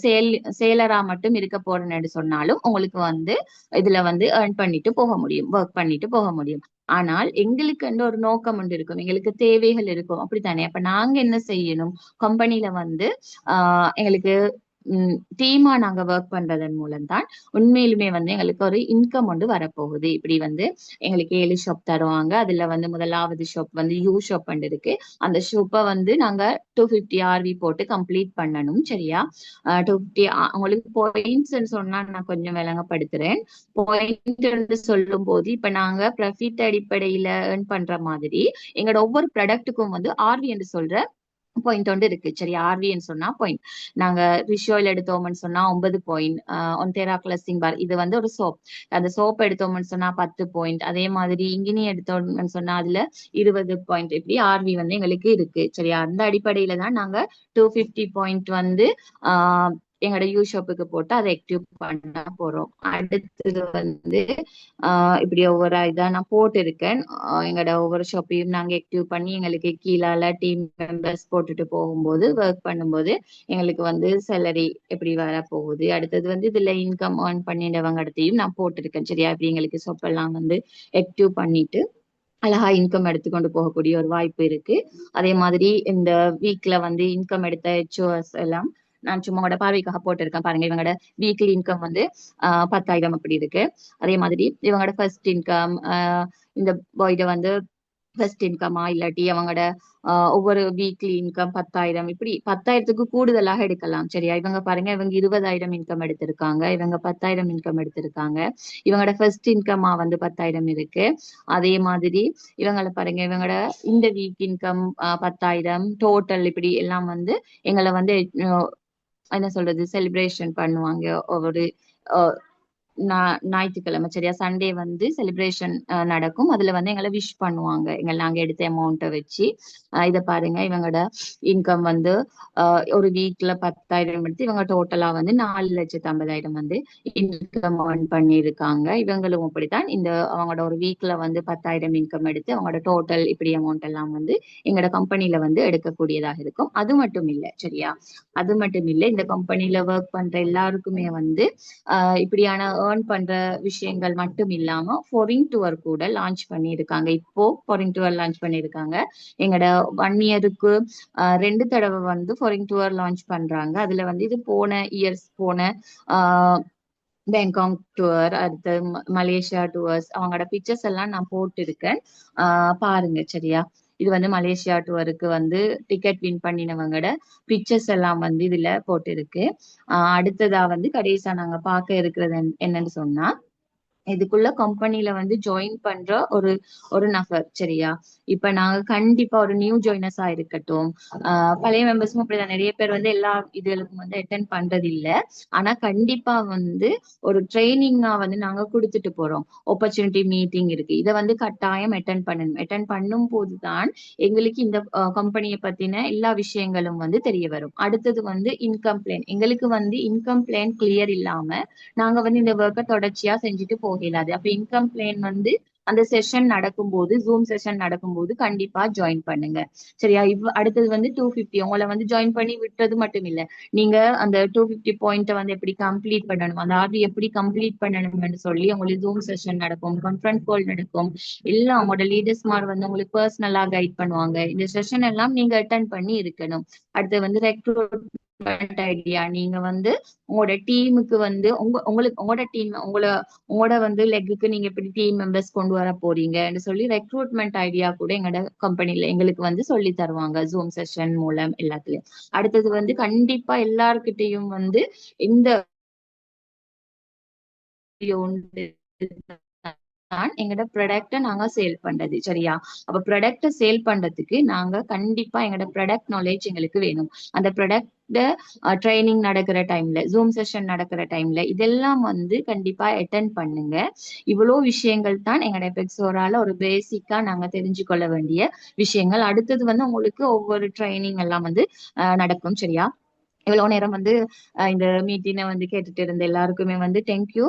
சேலரா மட்டும் இருக்க போறேன்னு சொன்னாலும் உங்களுக்கு வந்து இதுல வந்து ஏர்ன் பண்ணிட்டு போக முடியும், ஒர்க் பண்ணிட்டு போக முடியும். ஆனால் எங்களுக்கு ஒரு நோக்கம் ஒன்று இருக்கும், எங்களுக்கு தேவைகள் இருக்கும், அப்படித்தானே? அப்ப நாங்க என்ன செய்யணும், கம்பெனில வந்து எங்களுக்கு டீமா நாங்க ஒர்க் பண்றதன் மூலம் தான் உண்மையிலுமே வந்து எங்களுக்கு ஒரு இன்கம் வந்து வரப்போகுது. இப்படி வந்து எங்களுக்கு 7 ஷாப் தருவாங்க. அதுல வந்து முதலாவது ஷாப் வந்து யூ ஷாப் இருக்கு. அந்த ஷாப்பை வந்து நாங்க 250 RV போட்டு கம்ப்ளீட் பண்ணணும். சரியா, 250 உங்களுக்கு பாயிண்ட்ஸ் சொன்னா நான் கொஞ்சம் விளங்கப்படுத்துறேன். பாயிண்ட் சொல்லும் போது இப்ப நாங்க ப்ராஃபிட் அடிப்படையில ஏர்ன் பண்ற மாதிரி எங்களோட ஒவ்வொரு ப்ராடக்ட்டுக்கும் வந்து RV என்று சொல்ற பாயிண்ட் ஒன்று இருக்கு. சரி, ஆர்வின்னு சொன்னா பாயிண்ட். நாங்க ரிஷோயில் எடுத்தோம்னு சொன்னா 9 பாயிண்ட். ஒன்டேரா கிளஸ்டிங் பார் இது வந்து ஒரு சோப், அந்த சோப் எடுத்தோம்னு சொன்னா 10 பாயிண்ட். அதே மாதிரி இங்கினி எடுத்தோம்னு சொன்னா அதுல 20 பாயிண்ட். இப்படி ஆர்வி வந்து எங்களுக்கு இருக்கு. சரியா, அந்த அடிப்படையில தான் நாங்க 250 பாயிண்ட் வந்து எங்களோட யூ ஷாப்புக்கு போட்டு அதை ஆக்டிவ் பண்ண போறோம். அடுத்தது வந்து இப்படி ஒவ்வொரு இதா நான் போட்டு இருக்கேன். எங்களோட ஒவ்வொரு ஷாப்பையும் நாங்க ஆக்டிவ் பண்ணி எங்களுக்கு கீழால டீம் மெம்பர்ஸ் போட்டுட்டு போகும்போது ஒர்க் பண்ணும்போது எங்களுக்கு வந்து சேலரி எப்படி வர போகுது. அடுத்தது வந்து இதுல இன்கம் ஏர்ன் பண்ணினவங்க இடத்தையும் நான் போட்டிருக்கேன். சரியா, இப்படி எங்களுக்கு ஷாப்பெல்லாம் வந்து ஆக்டிவ் பண்ணிட்டு அழகா இன்கம் எடுத்துக்கொண்டு போகக்கூடிய ஒரு வாய்ப்பு இருக்கு. அதே மாதிரி இந்த வீக்ல வந்து இன்கம் எடுத்த HOS எல்லாம் நான் சும்மா கூட பார்வைக்காக போட்டிருக்கேன். பாருங்க, இவங்களோட வீக்லி இன்கம் வந்து 10,000 அப்படி இருக்கு. அதே மாதிரி இவங்களோட ஃபர்ஸ்ட் இன்கம், இந்த பாய்ட வந்து ஃபர்ஸ்ட் இன்கமா இல்லாட்டி அவங்களோட ஒவ்வொரு வீக்லி இன்கம் 10,000, இப்படி 10,000க்கு கூடுதலாக எடுக்கலாம். சரியா, இவங்க பாருங்க, இவங்க 20,000 இன்கம் எடுத்திருக்காங்க, இவங்க 10,000 இன்கம் எடுத்திருக்காங்க. இவங்களோட ஃபர்ஸ்ட் இன்கமா வந்து 10,000 இருக்கு. அதே மாதிரி இவங்களை பாருங்க, இவங்களோட இந்த வீக் இன்கம் 10,000 டோட்டல். இப்படி எல்லாம் வந்து எங்களை வந்து என்ன சொல்றது, செலிப்ரேஷன் பண்ணுவாங்க ஒரு ஞாயிற்றுக்கிழமை. சரியா, சண்டே வந்து செலிப்ரேஷன் நடக்கும். அதுல வந்து எங்களை விஷ் பண்ணுவாங்க, நாங்க எடுத்த அமௌண்ட்டை வச்சு. இதை பாருங்க, இவங்களோட இன்கம் வந்து ஒரு வீக்ல 10,000 எடுத்து இவங்க டோட்டலா வந்து 4,50,000 வந்து இன்கம் ஏர்ன் பண்ணியிருக்காங்க. இவங்களும் அப்படித்தான், இந்த அவங்களோட ஒரு வீக்ல வந்து 10,000 இன்கம் எடுத்து அவங்களோட டோட்டல் இப்படி அமௌண்ட் எல்லாம் வந்து எங்களோட கம்பெனில வந்து எடுக்கக்கூடியதாக இருக்கும். அது மட்டும் இல்லை, சரியா, அது மட்டும் இல்லை, இந்த கம்பெனில ஒர்க் பண்ற எல்லாருக்குமே வந்து இப்படியான ஏர்ன் பண்ற விஷயங்கள் மட்டும் இல்லாம ஃபாரின் டூர் கூட லான்ச் பண்ணியிருக்காங்க. இப்போ ஃபாரின் டூர் லான்ச் பண்ணியிருக்காங்க. எங்களோட 1 இயருக்கு 2 தடவை வந்து ஃபாரின் டூர் லான்ச் பண்றாங்க. அதுல வந்து இது போன இயர்ஸ் போன பேங்காக் டூர், அடுத்து மலேசியா டூர்ஸ், அவங்களோட பிக்சர்ஸ் எல்லாம் நான் போட்டிருக்கேன், பாருங்க. சரியா, இது வந்து மலேசியா டூருக்கு வந்து டிக்கெட் வின் பண்ணினவங்களோட பிக்சர்ஸ் எல்லாம் வந்து இதுல போட்டிருக்கு. அடுத்ததா வந்து கடைசியா நாங்க பார்க்க இருக்கிறது என்னன்னு சொன்னா, இதுக்குள்ள கம்பெனில வந்து ஜாயின் பண்ற ஒரு நபர். சரியா, இப்ப நாங்க கண்டிப்பா ஒரு நியூ ஜாயினஸா இருக்கட்டும், பழைய மெம்பர்ஸும் அப்படிதான், நிறைய பேர் வந்து எல்லா இதுகளுக்கும் வந்து அட்டென்ட் பண்றது இல்ல. ஆனா கண்டிப்பா வந்து ஒரு ட்ரைனிங்கா வந்து நாங்க கொடுத்துட்டு போறோம். ஆப்பர்ச்சுனிட்டி மீட்டிங் இருக்கு, இதை வந்து கட்டாயம் அட்டென்ட் பண்ணணும். அட்டென்ட் பண்ணும் போதுதான் எங்களுக்கு இந்த கம்பெனியை பத்தின எல்லா விஷயங்களும் வந்து தெரிய வரும். அடுத்தது வந்து இன்கம் பிளான். எங்களுக்கு வந்து இன்கம் பிளான் கிளியர் இல்லாம நாங்க வந்து இந்த ஒர்க்கை தொடர்ச்சியா செஞ்சுட்டு போகலாது. அப்ப இன்கம் பிளான் வந்து அந்த செஷன் நடக்கும்போது ஜூம் செஷன் நடக்கும்போது கண்டிப்பா ஜாயின் பண்ணுங்க. சரியா? அடுத்தது வந்து 250 உங்களை வந்து ஜாயின் பண்ணி விட்டது மட்டும் இல்ல, நீங்க அந்த 250 பாயிண்ட்டை வந்து எப்படி கம்ப்ளீட் பண்ணணும், அந்த ஆர்டர் எப்படி கம்ப்ளீட் பண்ணணும்னு சொல்லி உங்களுக்கு ஜூம் செஷன் நடக்கும், கான்ஃபரன்ஸ் கால் நடக்கும். எல்லாம் உங்களோட லீடர்ஸ்மார் வந்து உங்களுக்கு பர்சனலா கைட் பண்ணுவாங்க. இந்த செஷன் எல்லாம் நீங்க அட்டென்ட் பண்ணி இருக்கணும். அடுத்து வந்து ரெக்ரூட்மெண்ட் ஐடியா, நீங்க வந்து உங்களோட டீமுக்கு வந்து உங்களுக்கு உங்களோட டீம் உங்களோட வந்து லெக்குக்கு நீங்க எப்படி டீம் மெம்பர்ஸ் கொண்டு வர போறீங்கன்னு சொல்லி ரெக்ரூட்மெண்ட் ஐடியா கூட எங்களோட கம்பெனில எங்களுக்கு வந்து சொல்லி தருவாங்க ஜூம் செஷன் மூலம் எல்லாத்துலயும். அடுத்தது வந்து கண்டிப்பா எல்லார்கிட்டையும் வந்து இந்த தான் எங்களோட ப்ராடக்ட நாங்க சேல் பண்றது. சரியா? அப்ப ப்ராடக்ட சேல் பண்றதுக்கு நாங்க கண்டிப்பா எங்களோட ப்ராடக்ட் நாலேஜ் எங்களுக்கு வேணும். அந்த ப்ராடக்ட் ட்ரைனிங் நடக்கிற டைம்ல, ஜூம் செஷன் நடக்கிற டைம்ல இதெல்லாம் வந்து கண்டிப்பா அட்டென்ட் பண்ணுங்க. இவ்வளவு விஷயங்கள் தான் எங்களோட பெக்ஸோரால ஒரு பேசிக்கா நாங்க தெரிஞ்சு கொள்ள வேண்டிய விஷயங்கள். அடுத்தது வந்து உங்களுக்கு ஒவ்வொரு ட்ரைனிங் எல்லாம் வந்து நடக்கும். சரியா? இவ்வளவு நேரம் வந்து இந்த மீட்டிங்கை வந்து கேட்டுட்டு இருந்த எல்லாருக்குமே வந்து தேங்க்யூ.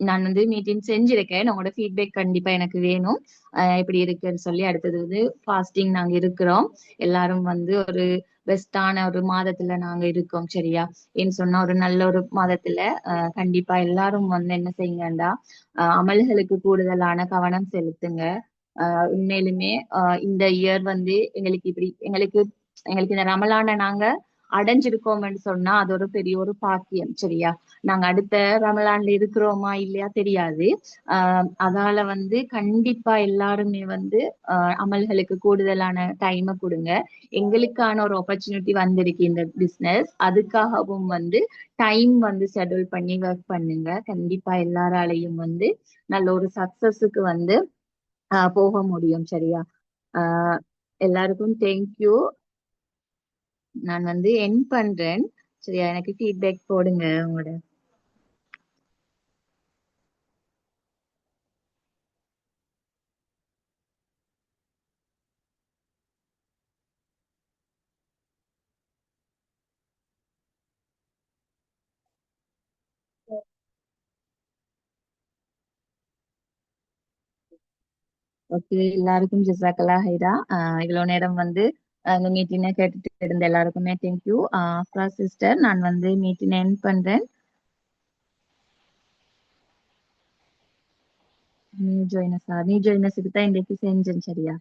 நான் வந்து மீட்டிங் செஞ்சிருக்கேன். உங்களோட ஃபீட்பேக் கண்டிப்பா எனக்கு வேணும். எப்படி இருக்குன்னு சொல்லி. அடுத்தது வந்து ஃபாஸ்டிங் நாங்க இருக்கிறோம். எல்லாரும் வந்து ஒரு பெஸ்டான ஒரு மாதத்துல நாங்க இருக்கோம். சரியா? ஏன்னு சொன்னா ஒரு நல்ல ஒரு மாதத்துல கண்டிப்பா எல்லாரும் வந்து என்ன செய்யுங்கண்டா, அமல்களுக்கு கூடுதலான கவனம் செலுத்துங்க. உண்மையிலுமே இந்த இயர் வந்து எங்களுக்கு இப்படி எங்களுக்கு இந்த ரமலான நாங்க அடைஞ்சிருக்கோம்னு சொன்னா அது ஒரு பெரிய ஒரு பாக்கியம். சரியா? நாங்க அடுத்த ரமலான்ல இருக்கிறோமா இல்லையா தெரியாது. அதால வந்து கண்டிப்பா எல்லாருமே வந்து அமல்களுக்கு கூடுதலான டைமை கொடுங்க. எங்களுக்கான ஒரு ஆப்பர்ச்சுனிட்டி வந்திருக்கு இந்த பிசினஸ், அதுக்காகவும் வந்து டைம் வந்து ஷெட்யூல் பண்ணி ஒர்க் பண்ணுங்க. கண்டிப்பா எல்லாராலையும் வந்து நல்ல ஒரு சக்சஸுக்கு வந்து போக முடியும். சரியா? ஆஹ் எல்லாருக்கும் தேங்க்யூ. நான் வந்து என் பண்றேன். சரியா? எனக்கு ஃபீட்பேக் போடுங்க உங்களோட. ஓகே, எல்லாருக்கும் ஜிசாக்கலா ஹைரா. இவ்வளவு நேரம் வந்து இந்த மீட்டிங்கை கேட்டுட்டு இருந்த எல்லாருக்குமே தேங்க்யூ. அஃப்ரா சிஸ்டர், நான் வந்து மீட்டிங் என் பண்றேன். நீ ஜோயினஸுக்கு தான் இன்னைக்கு செஞ்சேன். சரியா?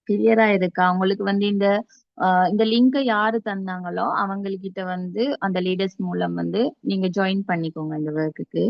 கிளியரா இருக்கா உங்களுக்கு? வந்து இந்த லிங்கை யாரு தந்தாங்களோ அவங்ககிட்ட வந்து அந்த லீடர்ஸ் மூலம் வந்து நீங்க ஜாயின் பண்ணிக்கோங்க இந்த ஒர்க்குக்கு.